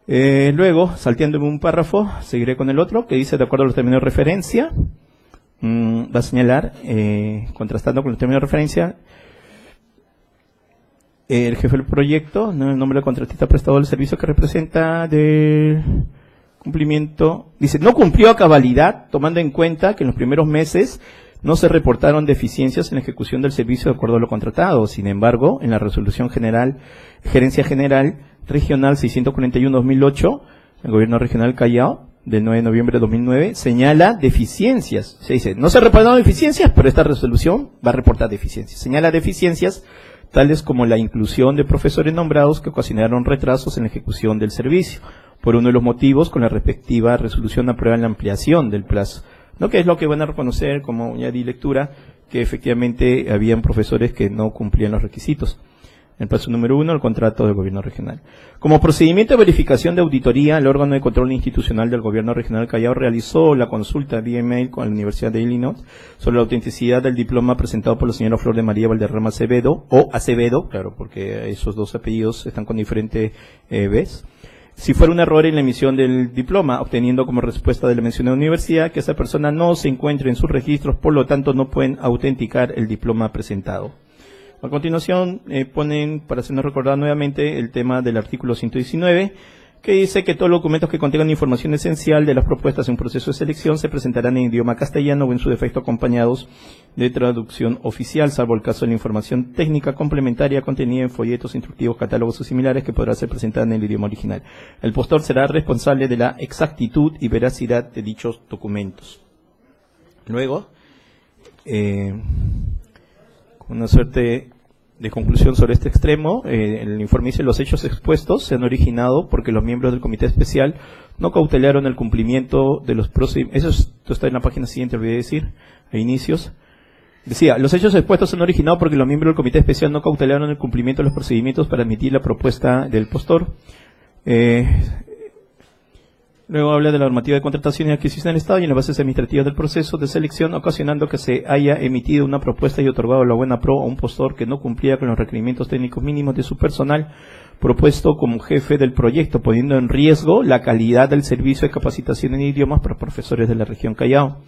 Luego, salteándome un párrafo, seguiré con el otro, que dice, de acuerdo a los términos de referencia, va a señalar, contrastando con los términos de referencia, el jefe del proyecto, el nombre del contratista prestador del servicio que representa de cumplimiento, dice, no cumplió a cabalidad, tomando en cuenta que en los primeros meses no se reportaron deficiencias en la ejecución del servicio de acuerdo a lo contratado. Sin embargo, en la resolución general, Gerencia General Regional 641-2008, el Gobierno Regional Callao, del 9 de noviembre de 2009, señala deficiencias. Se dice, no se reportaron deficiencias, pero esta resolución va a reportar deficiencias. Señala deficiencias tales como la inclusión de profesores nombrados que ocasionaron retrasos en la ejecución del servicio. Por uno de los motivos, con la respectiva resolución aprueban la ampliación del plazo. ¿No? Que es lo que van a reconocer, como ya di lectura, que efectivamente habían profesores que no cumplían los requisitos. El paso número 1, el contrato del gobierno regional. Como procedimiento de verificación de auditoría, el órgano de control institucional del gobierno regional Callao realizó la consulta vía email con la Universidad de Illinois sobre la autenticidad del diploma presentado por la señora Flor de María Valderrama Acevedo, o Acevedo, claro, porque esos 2 apellidos están con diferentes Bs. Si fuera un error en la emisión del diploma, obteniendo como respuesta de la mencionada universidad que esa persona no se encuentre en sus registros, por lo tanto no pueden autenticar el diploma presentado. A continuación, ponen, para hacernos recordar nuevamente, el tema del artículo 119, que dice que todos los documentos que contengan información esencial de las propuestas en proceso de selección se presentarán en idioma castellano o en su defecto acompañados de traducción oficial, salvo el caso de la información técnica complementaria contenida en folletos, instructivos, catálogos o similares que podrá ser presentada en el idioma original. El postor será responsable de la exactitud y veracidad de dichos documentos. Luego, una suerte de conclusión sobre este extremo, el informe dice: los hechos expuestos se han originado porque los miembros del comité especial no cautelaron el cumplimiento de los procedimientos. Esto está en la página siguiente, olvidé decir, a inicios. Decía, los hechos expuestos se han originado porque los miembros del comité especial no cautelaron el cumplimiento de los procedimientos para admitir la propuesta del postor. Luego habla de la normativa de contratación y adquisición del Estado y en las bases administrativas del proceso de selección, ocasionando que se haya emitido una propuesta y otorgado la buena pro a un postor que no cumplía con los requerimientos técnicos mínimos de su personal propuesto como jefe del proyecto, poniendo en riesgo la calidad del servicio de capacitación en idiomas para profesores de la región Callao.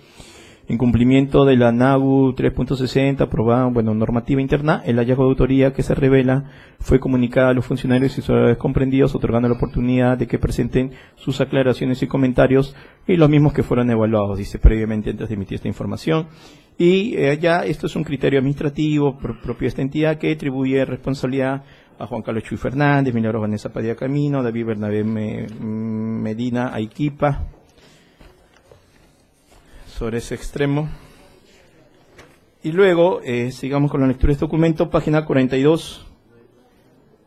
En cumplimiento de la NAU 3.60, aprobada, normativa interna, el hallazgo de autoría que se revela fue comunicada a los funcionarios y sociedades comprendidos, otorgando la oportunidad de que presenten sus aclaraciones y comentarios, y los mismos que fueron evaluados, dice, previamente antes de emitir esta información. Y ya esto es un criterio administrativo propio de esta entidad que atribuye responsabilidad a Juan Carlos Chuy Fernández, Milagros Vanessa Padilla Camino, David Bernabé Medina Aiquipa, sobre ese extremo. Y luego, sigamos con la lectura de este documento, página 42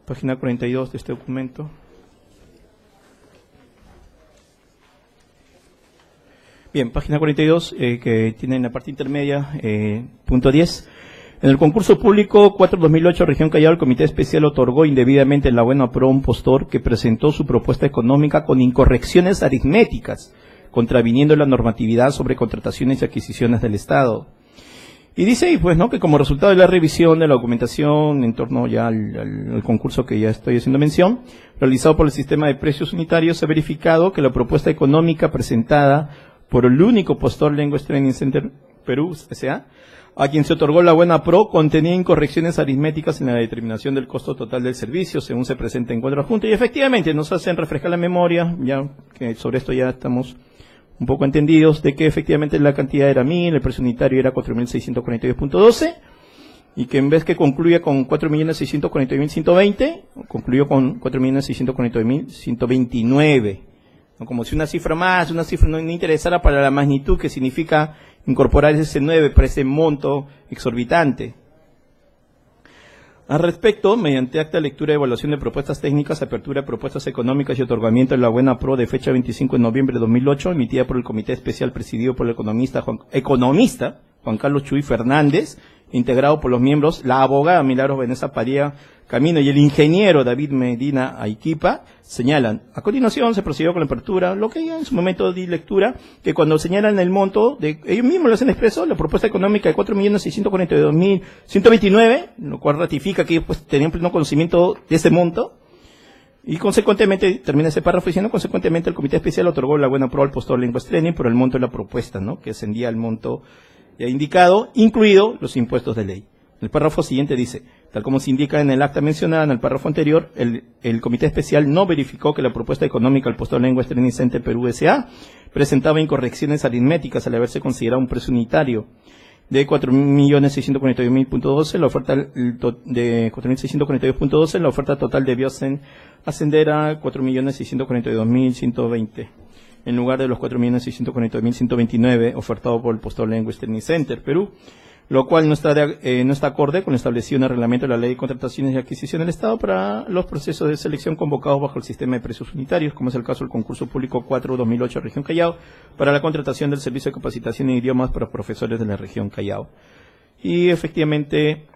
de este documento. Bien, página 42, que tiene en la parte intermedia, punto 10. En el concurso público 4-2008 Región Callao, el Comité Especial otorgó indebidamente la buena pro a un postor que presentó su propuesta económica con incorrecciones aritméticas, contraviniendo la normatividad sobre contrataciones y adquisiciones del Estado. Y dice, que como resultado de la revisión de la documentación en torno ya al concurso que ya estoy haciendo mención, realizado por el sistema de precios unitarios, se ha verificado que la propuesta económica presentada por el único postor Language Training Center Perú, S.A., a quien se otorgó la buena pro, contenía incorrecciones aritméticas en la determinación del costo total del servicio, según se presenta en cuadro adjunto. Y efectivamente nos hacen refrescar la memoria, ya que sobre esto ya estamos un poco entendidos, de que efectivamente la cantidad era 1000, el precio unitario era 4.642.12, y que en vez que concluya con 4.642.120, concluyó con 4.642.129. Como si una cifra más, una cifra no interesara para la magnitud que significa incorporar ese 9 para ese monto exorbitante. Al respecto, mediante acta de lectura de evaluación de propuestas técnicas, apertura de propuestas económicas y otorgamiento de la buena pro de fecha 25 de noviembre de 2008, emitida por el Comité Especial presidido por el economista Juan Carlos Chuy Fernández, integrado por los miembros, la abogada Milagros Vanessa Padilla Camino y el ingeniero David Medina Aiquipa, señalan. A continuación se procedió con la apertura, lo que ya en su momento di lectura, que cuando señalan el monto, ellos mismos lo hacen expreso, la propuesta económica de 4.642.129, lo cual ratifica que ellos pues, tenían pleno conocimiento de ese monto, y consecuentemente, termina ese párrafo diciendo, consecuentemente el Comité Especial otorgó la buena prueba al postor Lengua Training por el monto de la propuesta, ¿no? Que ascendía al monto ya indicado, incluido los impuestos de ley. El párrafo siguiente dice, tal como se indica en el acta mencionada en el párrafo anterior, el Comité Especial no verificó que la propuesta económica del postor Lengua Training Center Perú S.A. presentaba incorrecciones aritméticas al haberse considerado un precio unitario de 4.642.000.12, la oferta de 4.642.12, la oferta total debió ascender a 4.642.120, en lugar de los 4.642.129 ofertados por el postor Lengua Training Center Perú, lo cual no está acorde con lo establecido en el reglamento de la Ley de Contrataciones y Adquisición del Estado para los procesos de selección convocados bajo el sistema de precios unitarios, como es el caso del concurso público 4-2008 Región Callao, para la contratación del servicio de capacitación en idiomas para profesores de la Región Callao. Y efectivamente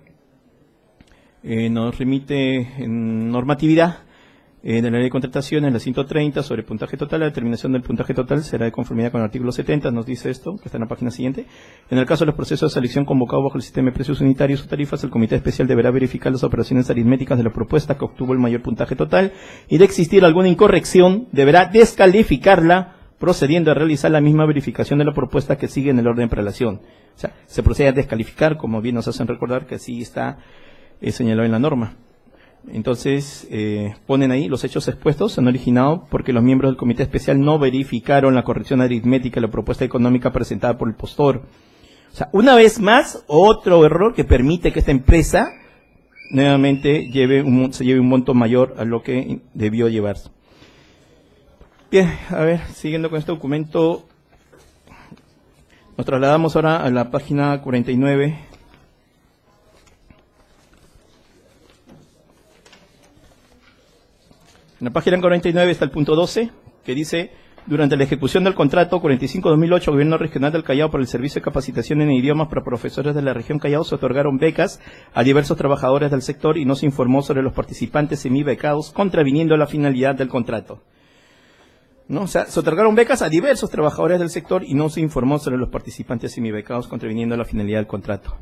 nos remite en normatividad de la Ley de Contrataciones, la 130, sobre puntaje total. La determinación del puntaje total será de conformidad con el artículo 70, nos dice esto, que está en la página siguiente. En el caso de los procesos de selección convocados bajo el sistema de precios unitarios o tarifas, el Comité Especial deberá verificar las operaciones aritméticas de la propuesta que obtuvo el mayor puntaje total, y de existir alguna incorrección, deberá descalificarla, procediendo a realizar la misma verificación de la propuesta que sigue en el orden de prelación. O sea, se procede a descalificar, como bien nos hacen recordar que así está señalado en la norma. Entonces, ponen ahí, los hechos expuestos se han originado porque los miembros del Comité Especial no verificaron la corrección aritmética de la propuesta económica presentada por el postor. O sea, una vez más, otro error que permite que esta empresa nuevamente se lleve un monto mayor a lo que debió llevarse. Bien, a ver, siguiendo con este documento, nos trasladamos ahora a la página 49. En la página 49 está el punto 12, que dice, durante la ejecución del contrato 45-2008, Gobierno Regional del Callao por el Servicio de Capacitación en Idiomas para Profesores de la Región Callao, se otorgaron becas a diversos trabajadores del sector y no se informó sobre los participantes semibecados, contraviniendo la finalidad del contrato. ¿No? O sea, se otorgaron becas a diversos trabajadores del sector y no se informó sobre los participantes semibecados, contraviniendo la finalidad del contrato.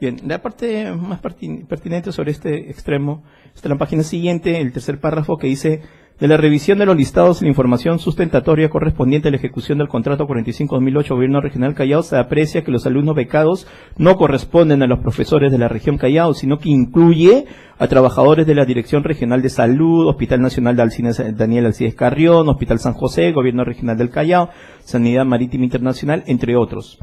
Bien, la parte más pertinente sobre este extremo está en la página siguiente, el tercer párrafo, que dice: de la revisión de los listados y la información sustentatoria correspondiente a la ejecución del contrato 45-2008 Gobierno Regional Callao, se aprecia que los alumnos becados no corresponden a los profesores de la Región Callao, sino que incluye a trabajadores de la Dirección Regional de Salud, Hospital Nacional de Daniel Alcides Carrión, Hospital San José, Gobierno Regional del Callao, Sanidad Marítima Internacional, entre otros.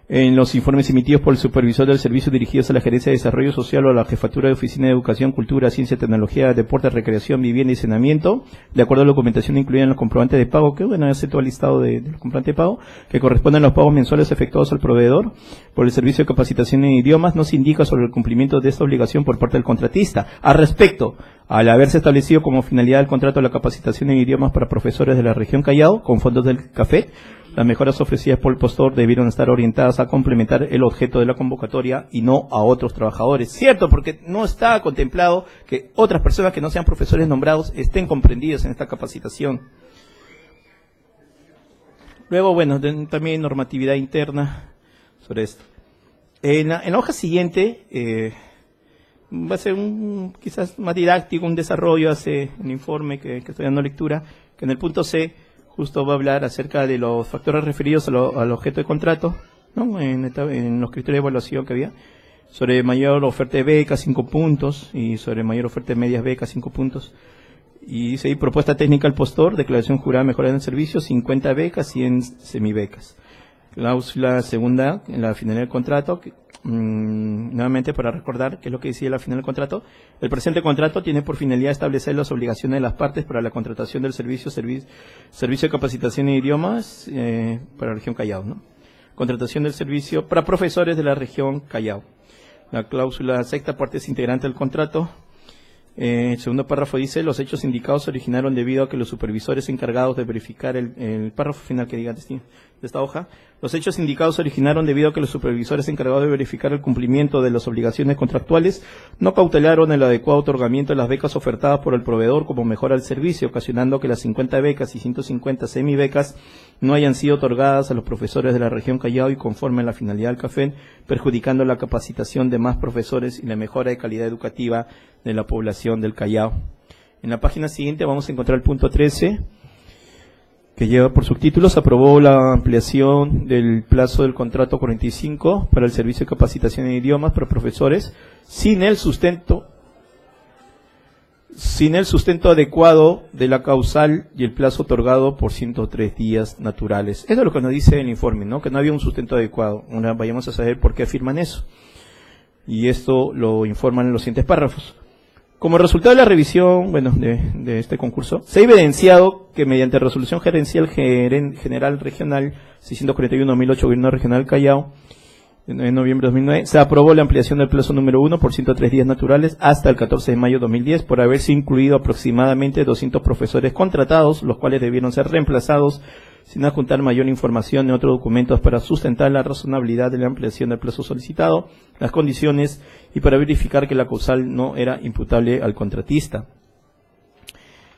En los informes emitidos por el supervisor del servicio dirigidos a la Gerencia de Desarrollo Social o a la Jefatura de Oficina de Educación, Cultura, Ciencia, Tecnología, Deporte, Recreación, Vivienda y Saneamiento, de acuerdo a la documentación incluida en los comprobantes de pago, que bueno, hace todo el listado de los comprobantes de pago, que corresponden a los pagos mensuales efectuados al proveedor por el Servicio de Capacitación en Idiomas, no se indica sobre el cumplimiento de esta obligación por parte del contratista. Al respecto, al haberse establecido como finalidad del contrato la capacitación en idiomas para profesores de la Región Callao, con fondos del CAFET, las mejoras ofrecidas por el postor debieron estar orientadas a complementar el objeto de la convocatoria y no a otros trabajadores. Cierto, porque no está contemplado que otras personas que no sean profesores nombrados estén comprendidas en esta capacitación. Luego, bueno, también normatividad interna sobre esto. En la hoja siguiente, va a ser quizás más didáctico, un desarrollo hace un informe que estoy dando lectura, que en el punto C justo va a hablar acerca de los factores referidos al objeto de contrato, ¿no? En los criterios de evaluación que había, sobre mayor oferta de becas 5 puntos y sobre mayor oferta de medias becas 5 puntos. Y dice ahí, propuesta técnica al postor, declaración jurada mejora en el servicio, 50 becas, 100 semibecas. Cláusula segunda, en la finalidad del contrato, nuevamente para recordar qué es lo que decía la final del contrato. El presente contrato tiene por finalidad establecer las obligaciones de las partes para la contratación del servicio de capacitación en idiomas para la región Callao, ¿no? Contratación del servicio para profesores de la región Callao. La cláusula sexta, partes integrantes del contrato. El segundo párrafo dice, los hechos indicados se originaron debido a que los supervisores encargados de verificar el párrafo final que diga de esta hoja, los hechos indicados se originaron debido a que los supervisores encargados de verificar el cumplimiento de las obligaciones contractuales no cautelaron el adecuado otorgamiento de las becas ofertadas por el proveedor como mejora al servicio, ocasionando que las 50 becas y 150 semibecas no hayan sido otorgadas a los profesores de la región Callao y conforme a la finalidad del CAFEN, perjudicando la capacitación de más profesores y la mejora de calidad educativa de la población del Callao. En la página siguiente vamos a encontrar el punto 13, que lleva por subtítulo, se aprobó la ampliación del plazo del contrato 45 para el servicio de capacitación en idiomas para profesores sin el sustento adecuado de la causal y el plazo otorgado por 103 días naturales. Eso es lo que nos dice el informe, ¿no? Que no había un sustento adecuado. Ahora vayamos a saber por qué afirman eso. Y esto lo informan en los siguientes párrafos. Como resultado de la revisión, de este concurso, se ha evidenciado que mediante resolución gerencial general regional 641/2008, Gobierno Regional Callao, en noviembre de 2009, se aprobó la ampliación del plazo número 1 por 103 días naturales hasta el 14 de mayo de 2010 por haberse incluido aproximadamente 200 profesores contratados, los cuales debieron ser reemplazados sin adjuntar mayor información ni otros documentos para sustentar la razonabilidad de la ampliación del plazo solicitado, las condiciones y para verificar que la causal no era imputable al contratista.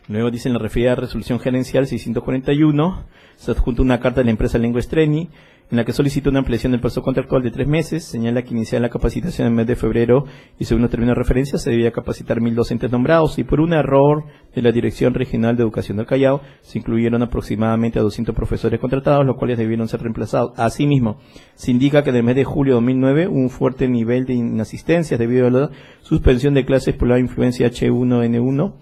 Luego dice en la referida resolución gerencial 641, se adjunta una carta de la empresa Lengua Estreni, en la que solicita una ampliación del plazo contractual de 3 meses, señala que iniciada la capacitación en el mes de febrero y según los términos de referencia se debía capacitar 1.000 docentes nombrados y por un error de la Dirección Regional de Educación del Callao se incluyeron aproximadamente a 200 profesores contratados, los cuales debieron ser reemplazados. Asimismo, se indica que en el mes de julio de 2009 hubo un fuerte nivel de inasistencias debido a la suspensión de clases por la influencia H1N1,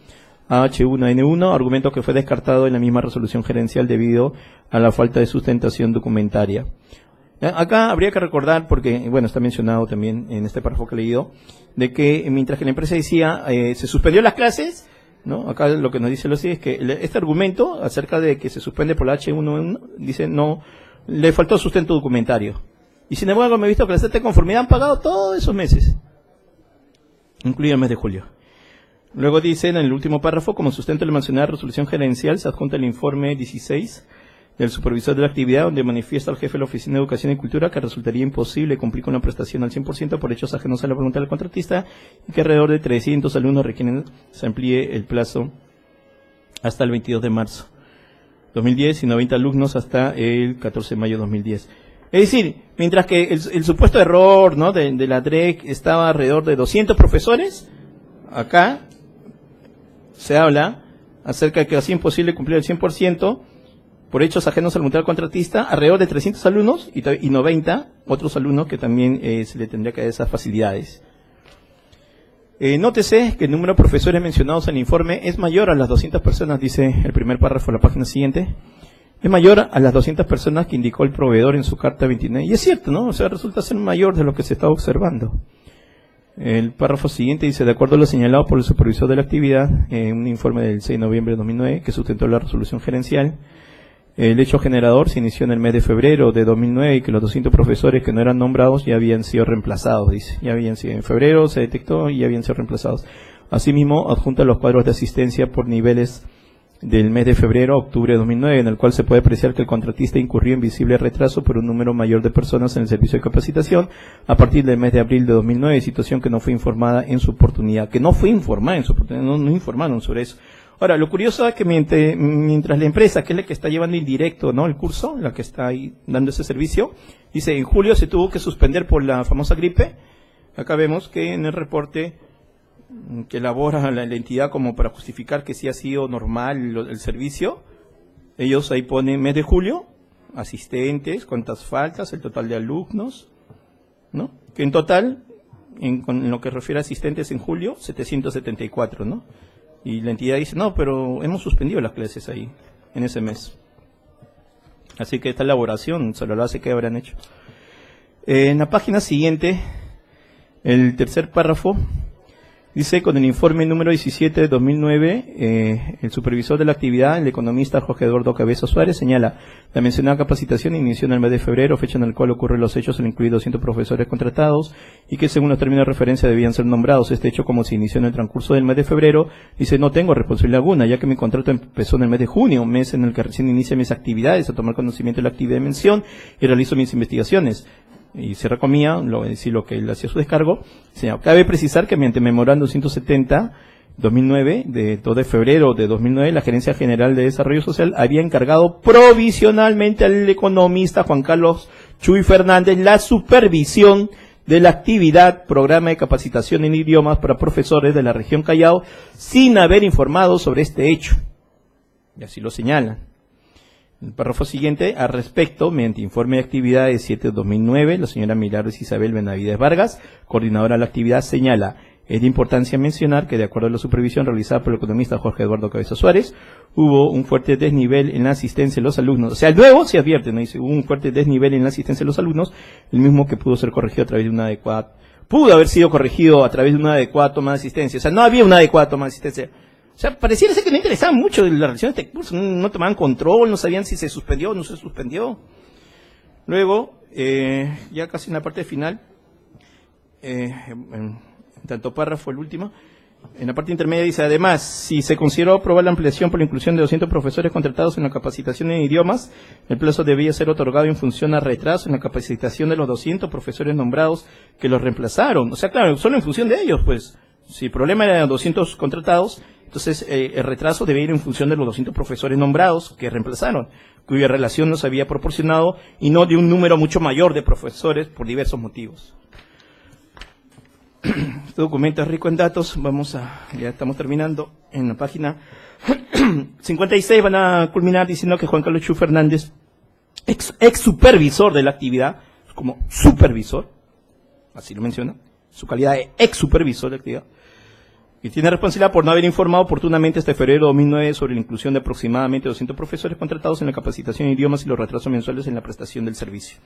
argumento que fue descartado en la misma resolución gerencial debido a la falta de sustentación documentaria. Acá habría que recordar, porque está mencionado también en este párrafo que he leído, de que mientras que la empresa decía se suspendió las clases, ¿no? Acá lo que nos dice lo es que este argumento acerca de que se suspende por la H1N1 dice no, le faltó sustento documentario. Y sin embargo me he visto que las de conformidad han pagado todos esos meses, incluido el mes de julio. Luego dice en el último párrafo, como sustento de la mencionada resolución gerencial, se adjunta el informe 16 del supervisor de la actividad, donde manifiesta al jefe de la Oficina de Educación y Cultura que resultaría imposible cumplir con la prestación al 100% por hechos ajenos a la voluntad del contratista y que alrededor de 300 alumnos requieren se amplíe el plazo hasta el 22 de marzo 2010 y 90 alumnos hasta el 14 de mayo de 2010. Es decir, mientras que el supuesto error, ¿no?, de la DREC estaba alrededor de 200 profesores, acá se habla acerca de que hacía imposible cumplir el 100% por hechos ajenos a la voluntad del contratista, alrededor de 300 alumnos y 90 otros alumnos que también se le tendría que dar esas facilidades. Nótese que el número de profesores mencionados en el informe es mayor a las 200 personas, dice el primer párrafo de la página siguiente, es mayor a las 200 personas que indicó el proveedor en su carta 29. Y es cierto, ¿no? O sea, resulta ser mayor de lo que se está observando. El párrafo siguiente dice, de acuerdo a lo señalado por el supervisor de la actividad, un informe del 6 de noviembre de 2009 que sustentó la resolución gerencial, el hecho generador se inició en el mes de febrero de 2009 y que los 200 profesores que no eran nombrados ya habían sido reemplazados, dice. Ya habían sido en febrero, se detectó y ya habían sido reemplazados. Asimismo, adjunta los cuadros de asistencia por niveles del mes de febrero a octubre de 2009, en el cual se puede apreciar que el contratista incurrió en visible retraso por un número mayor de personas en el servicio de capacitación a partir del mes de abril de 2009, situación que no fue informada en su oportunidad, no informaron sobre eso. Ahora, lo curioso es que mientras la empresa, que es la que está llevando indirecto, ¿no?, el curso, la que está ahí dando ese servicio, dice, en julio se tuvo que suspender por la famosa gripe. Acá vemos que en el reporte que elabora la entidad como para justificar que sí ha sido normal el servicio, ellos ahí ponen mes de julio, asistentes, cuántas faltas, el total de alumnos, ¿no? Que en total, con lo que refiere a asistentes en julio, 774, ¿no? Y la entidad dice, no, pero hemos suspendido las clases ahí, en ese mes. Así que esta elaboración solo lo hace que habrán hecho. En la página siguiente, el tercer párrafo, Dice, con el informe número 17 de 2009, el supervisor de la actividad, el economista Jorge Eduardo Cabeza Suárez, señala, la mencionada capacitación inició en el mes de febrero, fecha en la cual ocurren los hechos, al incluir 200 profesores contratados, y que según los términos de referencia debían ser nombrados. Este hecho, como se inició en el transcurso del mes de febrero, dice, no tengo responsabilidad alguna, ya que mi contrato empezó en el mes de junio, mes en el que recién inicia mis actividades, a tomar conocimiento de la actividad de mención, y realizo mis investigaciones. Y se recomía, lo que él hacía su descargo. Señor, cabe precisar que mediante memorando 170/2009, de 2 de febrero de 2009, la Gerencia General de Desarrollo Social había encargado provisionalmente al economista Juan Carlos Chuy Fernández la supervisión de la actividad programa de capacitación en idiomas para profesores de la región Callao, sin haber informado sobre este hecho. Y así lo señalan. El párrafo siguiente, al respecto, mediante informe de actividad de 7/2009, la señora Milagros Isabel Benavides Vargas, coordinadora de la actividad, señala, es de importancia mencionar que de acuerdo a la supervisión realizada por el economista Jorge Eduardo Cabeza Suárez, hubo un fuerte desnivel en la asistencia de los alumnos. O sea, el nuevo se advierte, ¿no? Dice, hubo un fuerte desnivel en la asistencia de los alumnos, el mismo que pudo ser corregido a través de una adecuada, pudo haber sido corregido a través de una adecuada toma de asistencia. O sea, no había una adecuada toma de asistencia. O sea, pareciera ser que no interesaba mucho la realización de este curso, no tomaban control, no sabían si se suspendió o no se suspendió. Luego, ya casi en la parte final, en tanto párrafo el último, en la parte intermedia dice, además, si se consideró aprobar la ampliación por la inclusión de 200 profesores contratados en la capacitación en idiomas, el plazo debía ser otorgado en función a retraso en la capacitación de los 200 profesores nombrados que los reemplazaron. O sea, claro, solo en función de ellos, pues, si el problema era 200 contratados, entonces el retraso debe ir en función de los 200 profesores nombrados que reemplazaron, cuya relación nos había proporcionado, y no de un número mucho mayor de profesores por diversos motivos. Este documento es rico en datos, ya estamos terminando, en la página 56 van a culminar diciendo que Juan Carlos Chuy Fernández, ex supervisor de la actividad, como supervisor, así lo menciona, su calidad de ex supervisor de la actividad, y tiene responsabilidad por no haber informado oportunamente hasta febrero de 2009 sobre la inclusión de aproximadamente 200 profesores contratados en la capacitación en idiomas y los retrasos mensuales en la prestación del servicio.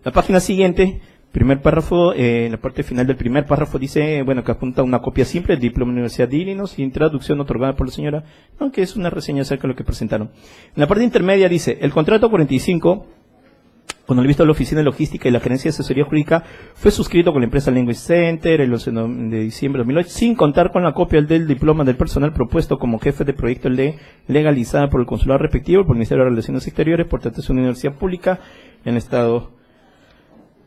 La página siguiente, primer párrafo, la parte final del primer párrafo dice, bueno, que apunta a una copia simple del diploma de la Universidad de Illinois sin traducción otorgada por la señora, aunque es una reseña acerca de lo que presentaron. En la parte intermedia dice, el contrato 45, con el visto de la Oficina de Logística y la Gerencia de Asesoría Jurídica, fue suscrito con la empresa Language Center el 11 de diciembre de 2008, sin contar con la copia del diploma del personal propuesto como jefe de proyecto legalizada por el consulado respectivo, por el Ministerio de Relaciones Exteriores, por tanto es una universidad pública en el Estado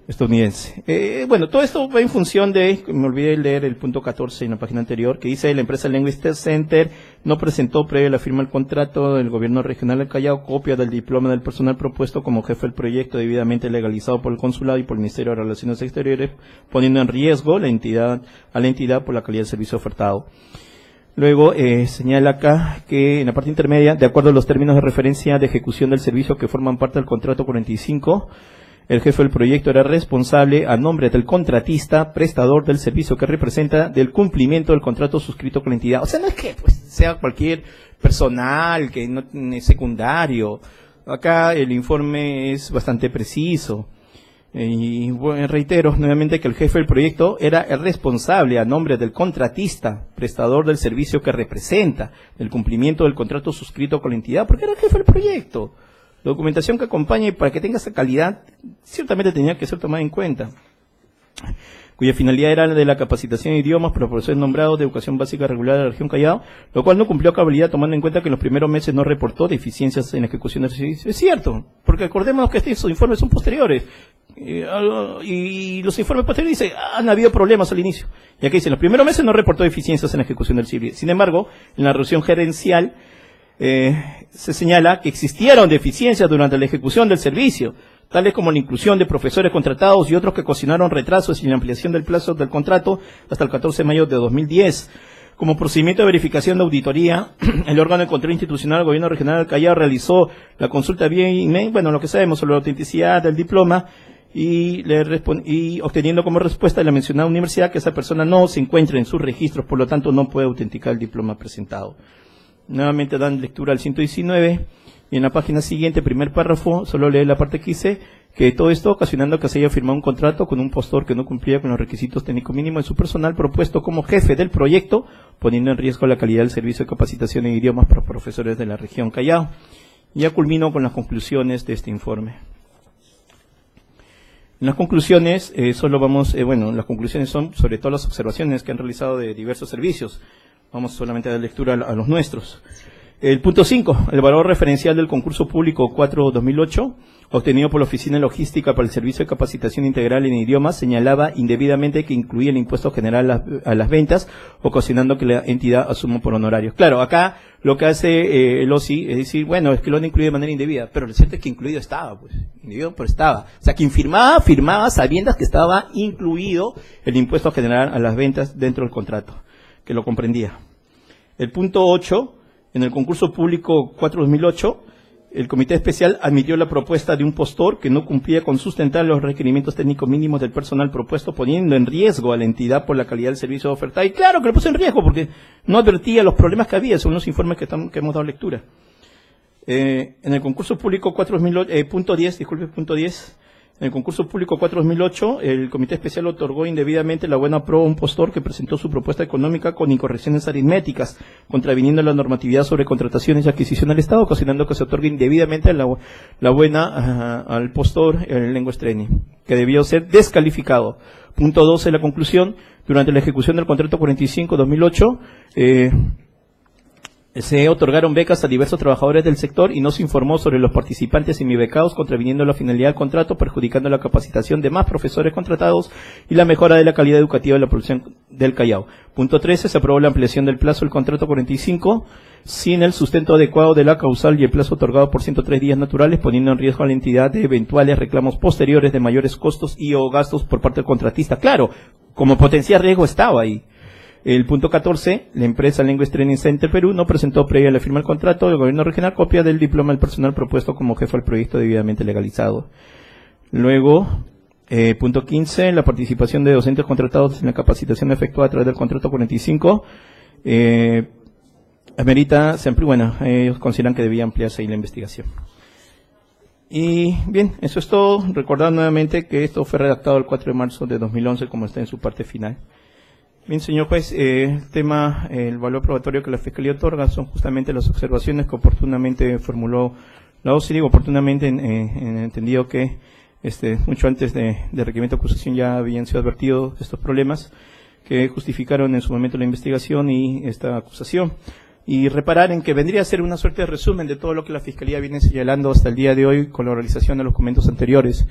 estadounidense. Bueno, todo esto va en función de, me olvidé de leer el punto 14 en la página anterior, que dice, la empresa Language Center no presentó previo a la firma del contrato del gobierno regional del Callao copia del diploma del personal propuesto como jefe del proyecto debidamente legalizado por el consulado y por el Ministerio de Relaciones Exteriores, poniendo en riesgo a la entidad por la calidad del servicio ofertado. Luego señala acá que en la parte intermedia, de acuerdo a los términos de referencia de ejecución del servicio que forman parte del contrato 45, el jefe del proyecto era responsable a nombre del contratista, prestador del servicio que representa, del cumplimiento del contrato suscrito con la entidad. O sea, no es que pues, sea cualquier personal, que no es secundario. Acá el informe es bastante preciso. Y bueno, reitero nuevamente que el jefe del proyecto era el responsable a nombre del contratista, prestador del servicio que representa, del cumplimiento del contrato suscrito con la entidad, porque era el jefe del proyecto. La documentación que acompañe para que tenga esa calidad ciertamente tenía que ser tomada en cuenta, cuya finalidad era la de la capacitación de idiomas para profesores nombrados de educación básica regular de la región Callao, lo cual no cumplió a cabalidad tomando en cuenta que en los primeros meses no reportó deficiencias en la ejecución del servicio. Es cierto, porque acordémonos que estos informes son posteriores, y los informes posteriores dicen, han habido problemas al inicio, y aquí dice, en los primeros meses no reportó deficiencias en la ejecución del servicio. Sin embargo, en la reunión gerencial, se señala que existieron deficiencias durante la ejecución del servicio, tales como la inclusión de profesores contratados y otros que ocasionaron retrasos y la ampliación del plazo del contrato hasta el 14 de mayo de 2010. Como procedimiento de verificación de auditoría, el órgano de control institucional del Gobierno Regional del Callao realizó la consulta vía email, bueno, lo que sabemos sobre la autenticidad del diploma, y obteniendo como respuesta de la mencionada universidad que esa persona no se encuentra en sus registros, por lo tanto no puede autenticar el diploma presentado. Nuevamente dan lectura al 119, y en la página siguiente, primer párrafo, solo lee la parte que dice que todo esto ocasionando que se haya firmado un contrato con un postor que no cumplía con los requisitos técnicos mínimos de su personal propuesto como jefe del proyecto, poniendo en riesgo la calidad del servicio de capacitación en idiomas para profesores de la región Callao. Ya culmino con las conclusiones de este informe. En las conclusiones, las conclusiones son sobre todo las observaciones que han realizado de diversos servicios. Vamos solamente a dar lectura a los nuestros. El punto 5, el valor referencial del concurso público 4-2008, obtenido por la Oficina Logística para el Servicio de Capacitación Integral en Idiomas, señalaba indebidamente que incluía el impuesto general a las ventas, ocasionando que la entidad asuma por honorarios. Claro, acá lo que hace el OSI es decir, bueno, es que lo han incluido de manera indebida, pero lo cierto es que incluido estaba, pues, indebido, pero estaba. O sea, quien firmaba sabiendas que estaba incluido el impuesto general a las ventas dentro del contrato, que lo comprendía. El punto 8, en el concurso público 4-2008, el Comité Especial admitió la propuesta de un postor que no cumplía con sustentar los requerimientos técnicos mínimos del personal propuesto, poniendo en riesgo a la entidad por la calidad del servicio ofertado. Y claro que lo puso en riesgo porque no advertía los problemas que había, según los informes que hemos dado lectura. En el concurso público 4-2008, punto 10, en el concurso público 4-2008, el Comité Especial otorgó indebidamente la buena pro a un postor que presentó su propuesta económica con incorrecciones aritméticas, contraviniendo la normatividad sobre contrataciones y adquisición al Estado, ocasionando que se otorgue indebidamente la buena al postor en language training, que debió ser descalificado. Punto 12, la conclusión, durante la ejecución del contrato 45-2008, se otorgaron becas a diversos trabajadores del sector y no se informó sobre los participantes semibecados, contraviniendo la finalidad del contrato, perjudicando la capacitación de más profesores contratados y la mejora de la calidad educativa de la producción del Callao. Punto 13, se aprobó la ampliación del plazo del contrato 45 sin el sustento adecuado de la causal y el plazo otorgado por 103 días naturales, poniendo en riesgo a la entidad de eventuales reclamos posteriores de mayores costos y o gastos por parte del contratista. Claro, como potencial riesgo estaba ahí. El punto 14, la empresa Language Training Center Perú no presentó previa a la firma del contrato del gobierno regional copia del diploma del personal propuesto como jefe del proyecto debidamente legalizado. Luego, punto 15, la participación de docentes contratados en la capacitación efectuada a través del contrato 45, amerita, ellos consideran que debía ampliarse ahí la investigación. Y bien, eso es todo. Recordar nuevamente que esto fue redactado el 4 de marzo de 2011 como está en su parte final. Bien, señor juez, el valor probatorio que la Fiscalía otorga son justamente las observaciones que oportunamente formuló la OSI. Oportunamente en entendido que mucho antes de requerimiento de acusación ya habían sido advertidos estos problemas que justificaron en su momento la investigación y esta acusación. Y reparar en que vendría a ser una suerte de resumen de todo lo que la Fiscalía viene señalando hasta el día de hoy con la realización de los documentos anteriores,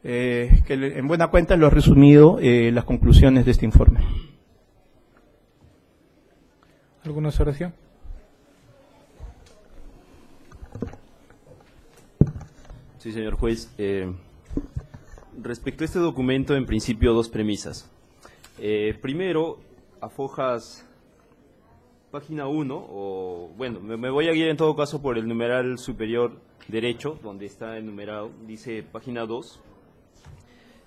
que en buena cuenta lo ha resumido las conclusiones de este informe. ¿Alguna observación? Sí, señor juez. Respecto a este documento, en principio, dos premisas. Primero, afojas página 1, me voy a guiar en todo caso por el numeral superior derecho, donde está enumerado, dice página 2.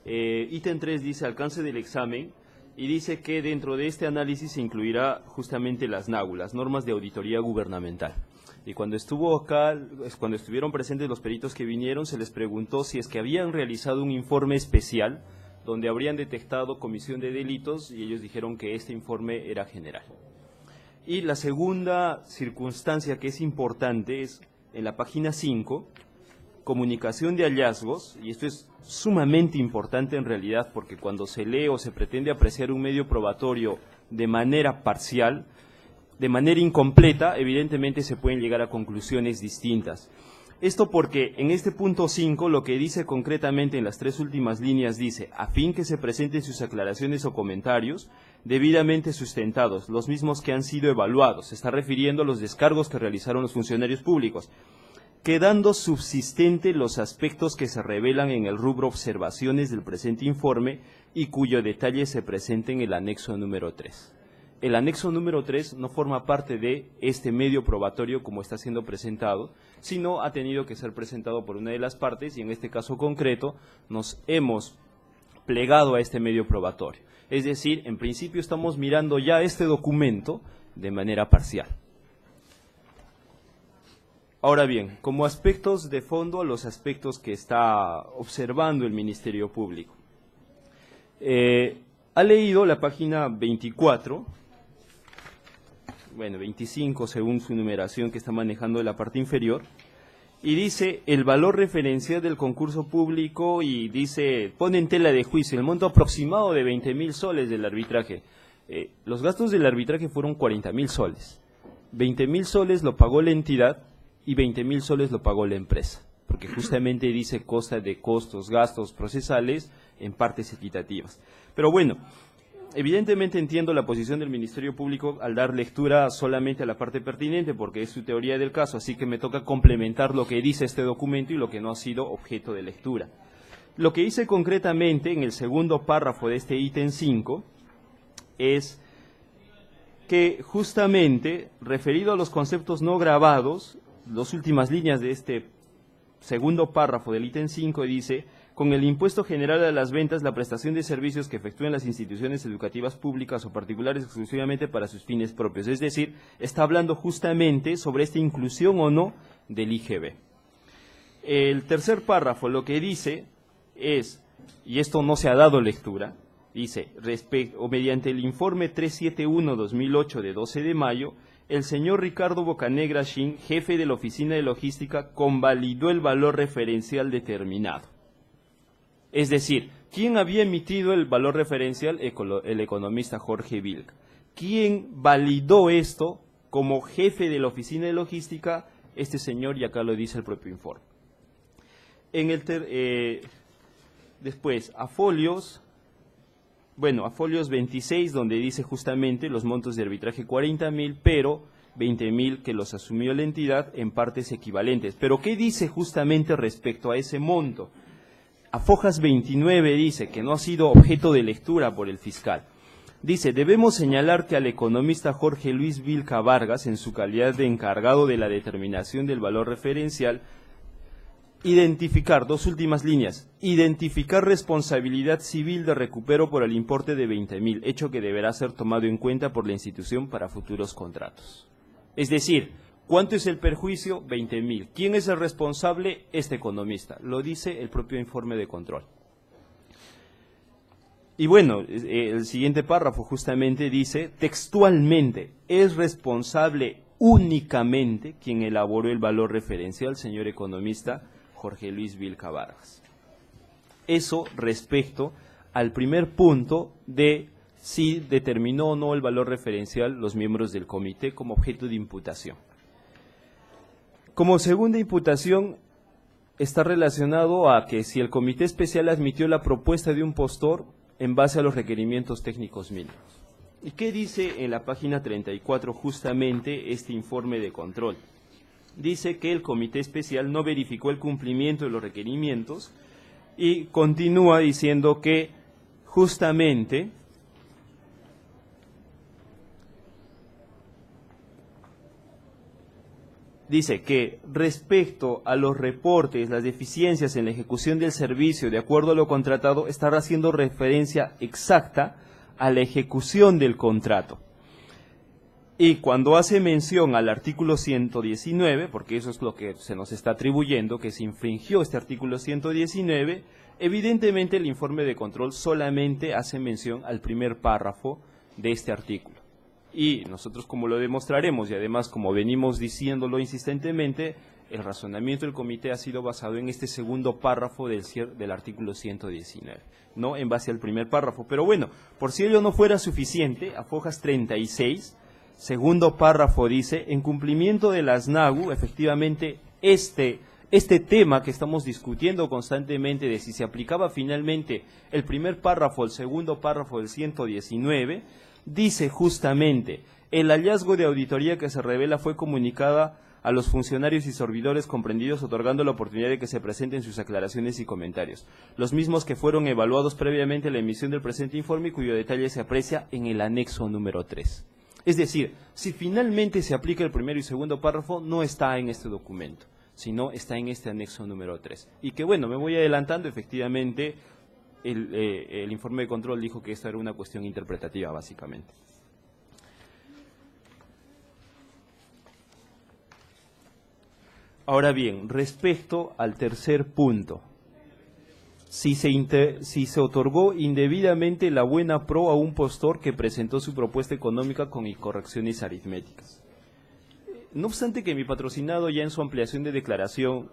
Ítem 3 dice alcance del examen. Y dice que dentro de este análisis se incluirá justamente las NAGU, las normas de auditoría gubernamental. Y cuando estuvieron presentes los peritos que vinieron, se les preguntó si es que habían realizado un informe especial donde habrían detectado comisión de delitos y ellos dijeron que este informe era general. Y la segunda circunstancia que es importante es en la página 5, comunicación de hallazgos, y esto es sumamente importante en realidad porque cuando se lee o se pretende apreciar un medio probatorio de manera parcial, de manera incompleta, evidentemente se pueden llegar a conclusiones distintas. Esto porque en este punto 5 lo que dice concretamente en las tres últimas líneas dice, a fin que se presenten sus aclaraciones o comentarios debidamente sustentados, los mismos que han sido evaluados, se está refiriendo a los descargos que realizaron los funcionarios públicos, quedando subsistente los aspectos que se revelan en el rubro observaciones del presente informe y cuyo detalle se presenta en el anexo número 3. El anexo número 3 no forma parte de este medio probatorio como está siendo presentado, sino ha tenido que ser presentado por una de las partes y en este caso concreto nos hemos plegado a este medio probatorio. Es decir, en principio estamos mirando ya este documento de manera parcial. Ahora bien, como aspectos de fondo, los aspectos que está observando el Ministerio Público. Ha leído la página 24, bueno, 25 según su numeración que está manejando la parte inferior, y dice el valor referencial del concurso público y dice, pone en tela de juicio el monto aproximado de 20.000 soles del arbitraje. Los gastos del arbitraje fueron 40.000 soles. 20.000 soles lo pagó la entidad y 20.000 soles lo pagó la empresa, porque justamente dice costa de costos, gastos procesales en partes equitativas. Pero bueno, evidentemente entiendo la posición del Ministerio Público al dar lectura solamente a la parte pertinente, porque es su teoría del caso, así que me toca complementar lo que dice este documento y lo que no ha sido objeto de lectura. Lo que hice concretamente en el segundo párrafo de este ítem 5 es que justamente, referido a los conceptos no grabados, las últimas líneas de este segundo párrafo del ítem 5 dice: con el impuesto general a las ventas, la prestación de servicios que efectúen las instituciones educativas públicas o particulares exclusivamente para sus fines propios. Es decir, está hablando justamente sobre esta inclusión o no del IGB. El tercer párrafo lo que dice es, y esto no se ha dado lectura, dice, mediante el informe 371-2008 de 12 de mayo, el señor Ricardo Bocanegra Shin, jefe de la Oficina de Logística, convalidó el valor referencial determinado. Es decir, ¿quién había emitido el valor referencial? El economista Jorge Vilca. ¿Quién validó esto como jefe de la Oficina de Logística? Este señor, y acá lo dice el propio informe. Después, a folios 26, donde dice justamente los montos de arbitraje 40.000, pero 20.000 que los asumió la entidad en partes equivalentes. Pero ¿qué dice justamente respecto a ese monto? A fojas 29 dice que no ha sido objeto de lectura por el fiscal. Dice, debemos señalar que al economista Jorge Luis Vilca Vargas, en su calidad de encargado de la determinación del valor referencial, identificar, dos últimas líneas, identificar responsabilidad civil de recupero por el importe de 20.000, hecho que deberá ser tomado en cuenta por la institución para futuros contratos. Es decir, ¿cuánto es el perjuicio? 20.000. ¿Quién es el responsable? Este economista. Lo dice el propio informe de control. Y bueno, el siguiente párrafo justamente dice, textualmente, es responsable únicamente quien elaboró el valor referencial, señor economista Jorge Luis Vilca Vargas. Eso respecto al primer punto de si determinó o no el valor referencial los miembros del comité como objeto de imputación. Como segunda imputación está relacionado a que si el comité especial admitió la propuesta de un postor en base a los requerimientos técnicos mínimos. ¿Y qué dice en la página 34 justamente este informe de control? Dice que el comité especial no verificó el cumplimiento de los requerimientos y continúa diciendo que justamente dice que respecto a los reportes, las deficiencias en la ejecución del servicio de acuerdo a lo contratado, estará haciendo referencia exacta a la ejecución del contrato. Y cuando hace mención al artículo 119, porque eso es lo que se nos está atribuyendo, que se infringió este artículo 119, evidentemente el informe de control solamente hace mención al primer párrafo de este artículo. Y nosotros, como lo demostraremos, y además como venimos diciéndolo insistentemente, el razonamiento del comité ha sido basado en este segundo párrafo del artículo 119, no en base al primer párrafo. Pero bueno, por si ello no fuera suficiente, a fojas 36, segundo párrafo dice, en cumplimiento de las NAGU, efectivamente este tema que estamos discutiendo constantemente de si se aplicaba finalmente el primer párrafo, el segundo párrafo del 119, dice justamente, el hallazgo de auditoría que se revela fue comunicada a los funcionarios y servidores comprendidos, otorgando la oportunidad de que se presenten sus aclaraciones y comentarios, los mismos que fueron evaluados previamente a la emisión del presente informe y cuyo detalle se aprecia en el anexo número 3. Es decir, si finalmente se aplica el primero y segundo párrafo, no está en este documento, sino está en este anexo número 3. Y que bueno, me voy adelantando, efectivamente, el informe de control dijo que esta era una cuestión interpretativa, básicamente. Ahora bien, respecto al tercer punto, si se otorgó indebidamente la buena pro a un postor que presentó su propuesta económica con incorrecciones aritméticas. No obstante que mi patrocinado ya en su ampliación de declaración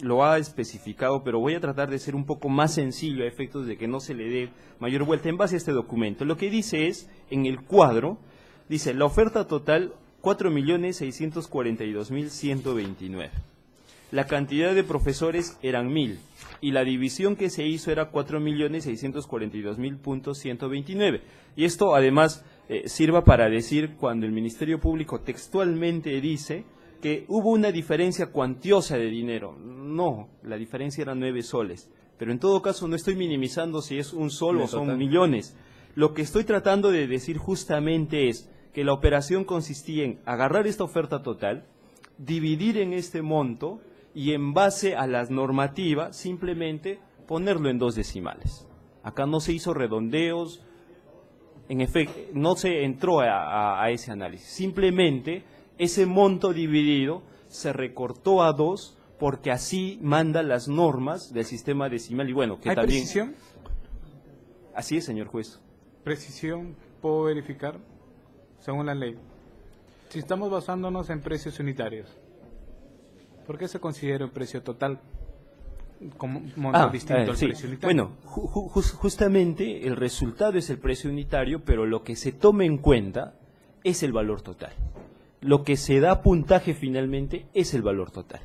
lo ha especificado, pero voy a tratar de ser un poco más sencillo a efectos de que no se le dé mayor vuelta en base a este documento. Lo que dice es, en el cuadro, dice la oferta total 4.642.129. La cantidad de profesores eran 1.000 y la división que se hizo era 4.642.129. Y esto además sirva para decir cuando el Ministerio Público textualmente dice que hubo una diferencia cuantiosa de dinero. No, la diferencia era 9 soles. Pero en todo caso no estoy minimizando si es un sol o son millones. Lo que estoy tratando de decir justamente es que la operación consistía en agarrar esta oferta total, dividir en este monto y en base a las normativas simplemente ponerlo en 2 decimales. Acá no se hizo redondeos, en efecto, no se entró a ese análisis. Simplemente ese monto dividido se recortó a 2 porque así mandan las normas del sistema decimal. Y bueno, que ¿hay también... precisión? Así es, señor juez. Precisión, puedo verificar, según la ley. Si estamos basándonos en precios unitarios, ¿por qué se considera un precio total como monto distinto al sí. precio unitario? Bueno, justamente el resultado es el precio unitario, pero lo que se toma en cuenta es el valor total. Lo que se da puntaje finalmente es el valor total.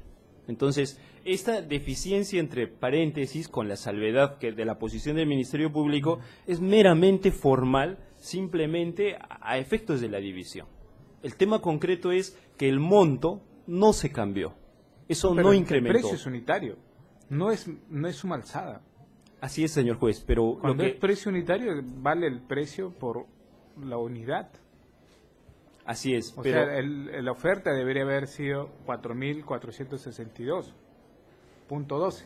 Entonces, esta deficiencia entre paréntesis con la salvedad que de la posición del Ministerio Público es meramente formal, simplemente a efectos de la división. El tema concreto es que el monto no se cambió. Eso Pero no el incrementó. precio es unitario, no es suma alzada. Así es, señor juez, pero Cuando lo es que... precio unitario, vale el precio por la unidad. Así es, O pero... sea, la oferta debería haber sido 4.462.12.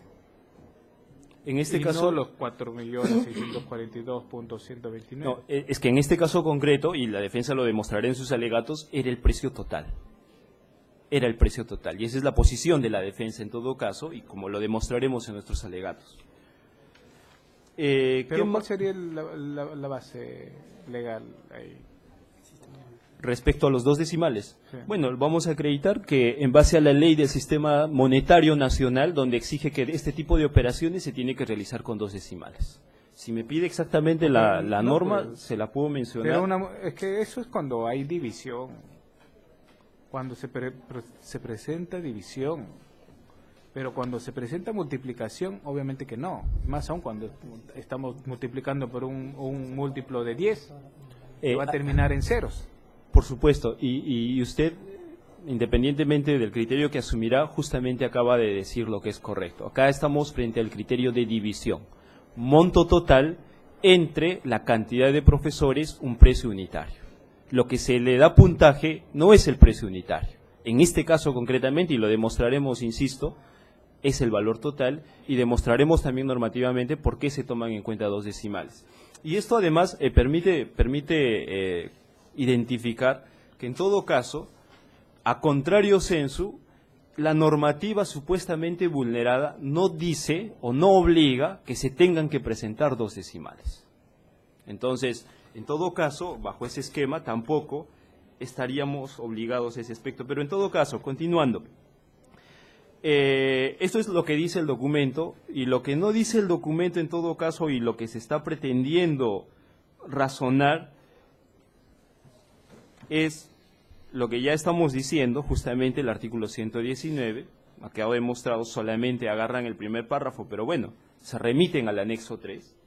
En este y caso... no los 4.642.129. No, es que en este caso concreto, y la defensa lo demostrará en sus alegatos, era el precio total. Era el precio total. Y esa es la posición de la defensa en todo caso, y como lo demostraremos en nuestros alegatos. Pero ¿cuál sería la base legal ahí? Respecto a los 2 decimales. Sí. Bueno, vamos a acreditar que en base a la ley del sistema monetario nacional, donde exige que este tipo de operaciones se tiene que realizar con 2 decimales. Si me pide exactamente la norma, pues, se la puedo mencionar. Pero es que eso es cuando hay división. Cuando se presenta división. Pero cuando se presenta multiplicación, obviamente que no. Más aún cuando estamos multiplicando por un múltiplo de 10, que va a terminar en ceros. Por supuesto, y usted, independientemente del criterio que asumirá, justamente acaba de decir lo que es correcto. Acá estamos frente al criterio de división. Monto total entre la cantidad de profesores, un precio unitario. Lo que se le da puntaje no es el precio unitario. En este caso concretamente, y lo demostraremos, insisto, es el valor total, y demostraremos también normativamente por qué se toman en cuenta 2 decimales. Y esto además permite identificar que en todo caso, a contrario sensu, la normativa supuestamente vulnerada no dice o no obliga que se tengan que presentar 2 decimales. Entonces, en todo caso, bajo ese esquema tampoco estaríamos obligados a ese aspecto. Pero en todo caso, continuando, esto es lo que dice el documento, y lo que no dice el documento en todo caso y lo que se está pretendiendo razonar es lo que ya estamos diciendo, justamente el artículo 119, que quedado demostrado, solamente agarran el primer párrafo, pero bueno, se remiten al anexo 3.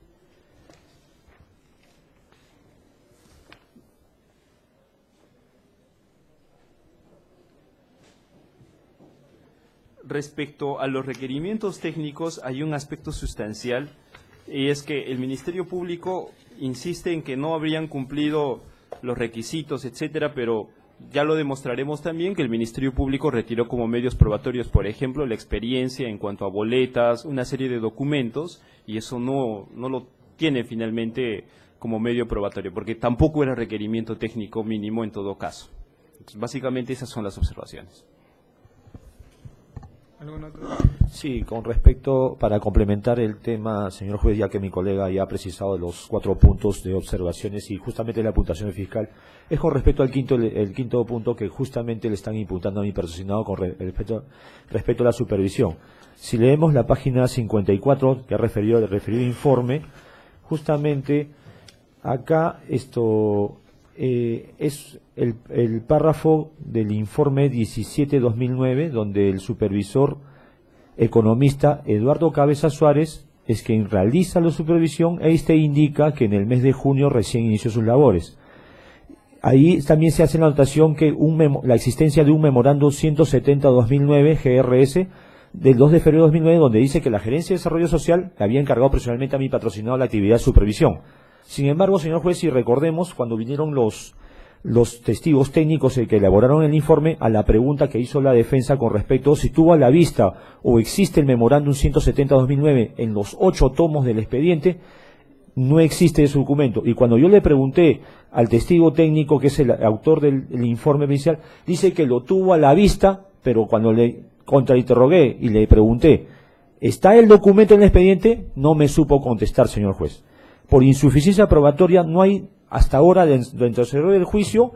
Respecto a los requerimientos técnicos, hay un aspecto sustancial, y es que el Ministerio Público insiste en que no habrían cumplido los requisitos, etcétera, pero ya lo demostraremos también que el Ministerio Público retiró como medios probatorios, por ejemplo, la experiencia en cuanto a boletas, una serie de documentos, y eso no lo tiene finalmente como medio probatorio, porque tampoco era requerimiento técnico mínimo en todo caso. Entonces, básicamente esas son las observaciones. ¿Algún otro? Sí, con respecto, para complementar el tema, señor juez, ya que mi colega ya ha precisado los 4 puntos de observaciones y justamente la apuntación del fiscal, es con respecto al quinto punto que justamente le están imputando a mi patrocinado con respecto a la supervisión. Si leemos la página 54 que ha referido el referido informe, justamente acá esto es el párrafo del informe 17-2009, donde el supervisor economista Eduardo Cabeza Suárez es quien realiza la supervisión e indica que en el mes de junio recién inició sus labores. Ahí también se hace la anotación que la existencia de un memorando 170-2009 GRS del 2 de febrero de 2009, donde dice que la Gerencia de Desarrollo Social le había encargado personalmente a mi patrocinado la actividad de supervisión. Sin embargo, señor juez, si recordemos, cuando vinieron los testigos técnicos que elaboraron el informe, a la pregunta que hizo la defensa con respecto si tuvo a la vista o existe el memorándum 170-2009 en los 8 tomos del expediente, no existe ese documento. Y cuando yo le pregunté al testigo técnico, que es el autor del informe inicial, dice que lo tuvo a la vista, pero cuando le contrainterrogué y le pregunté, ¿está el documento en el expediente? No me supo contestar, señor juez. Por insuficiencia probatoria no hay hasta ahora dentro del juicio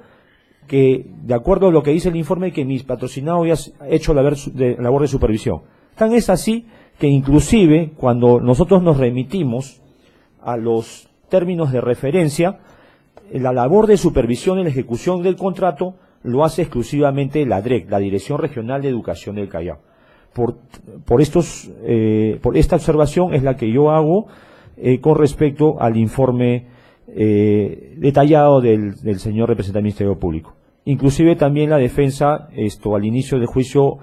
que, de acuerdo a lo que dice el informe, que mis patrocinados ya ha hecho la labor de supervisión. Tan es así que inclusive cuando nosotros nos remitimos a los términos de referencia, la labor de supervisión y la ejecución del contrato lo hace exclusivamente la DREC, la Dirección Regional de Educación del Callao. Por esta observación es la que yo hago con respecto al informe detallado del señor representante del Ministerio Público. Inclusive también la defensa, al inicio del juicio,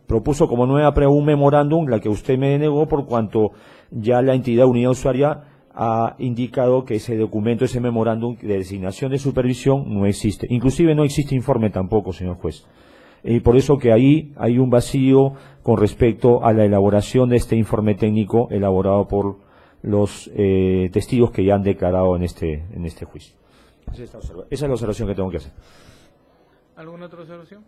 propuso como nueva prueba un memorándum, la que usted me denegó por cuanto ya la entidad unidad usuaria ha indicado que ese documento, ese memorándum de designación de supervisión no existe. Inclusive no existe informe tampoco, señor juez. Y por eso que ahí hay un vacío con respecto a la elaboración de este informe técnico elaborado por los testigos que ya han declarado en este juicio. Esa es la observación que tengo que hacer. ¿Alguna otra observación?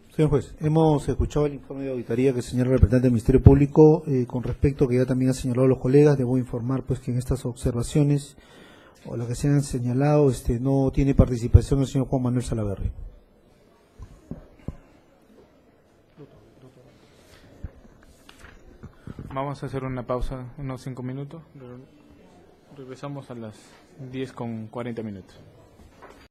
Señor juez, hemos escuchado el informe de auditoría que señala el representante del Ministerio Público con respecto que ya también han señalado los colegas. Debo informar pues que en estas observaciones o las que se han señalado no tiene participación el señor Juan Manuel Salaverry. Vamos a hacer una pausa, unos 5 minutos. Regresamos a las 10:40.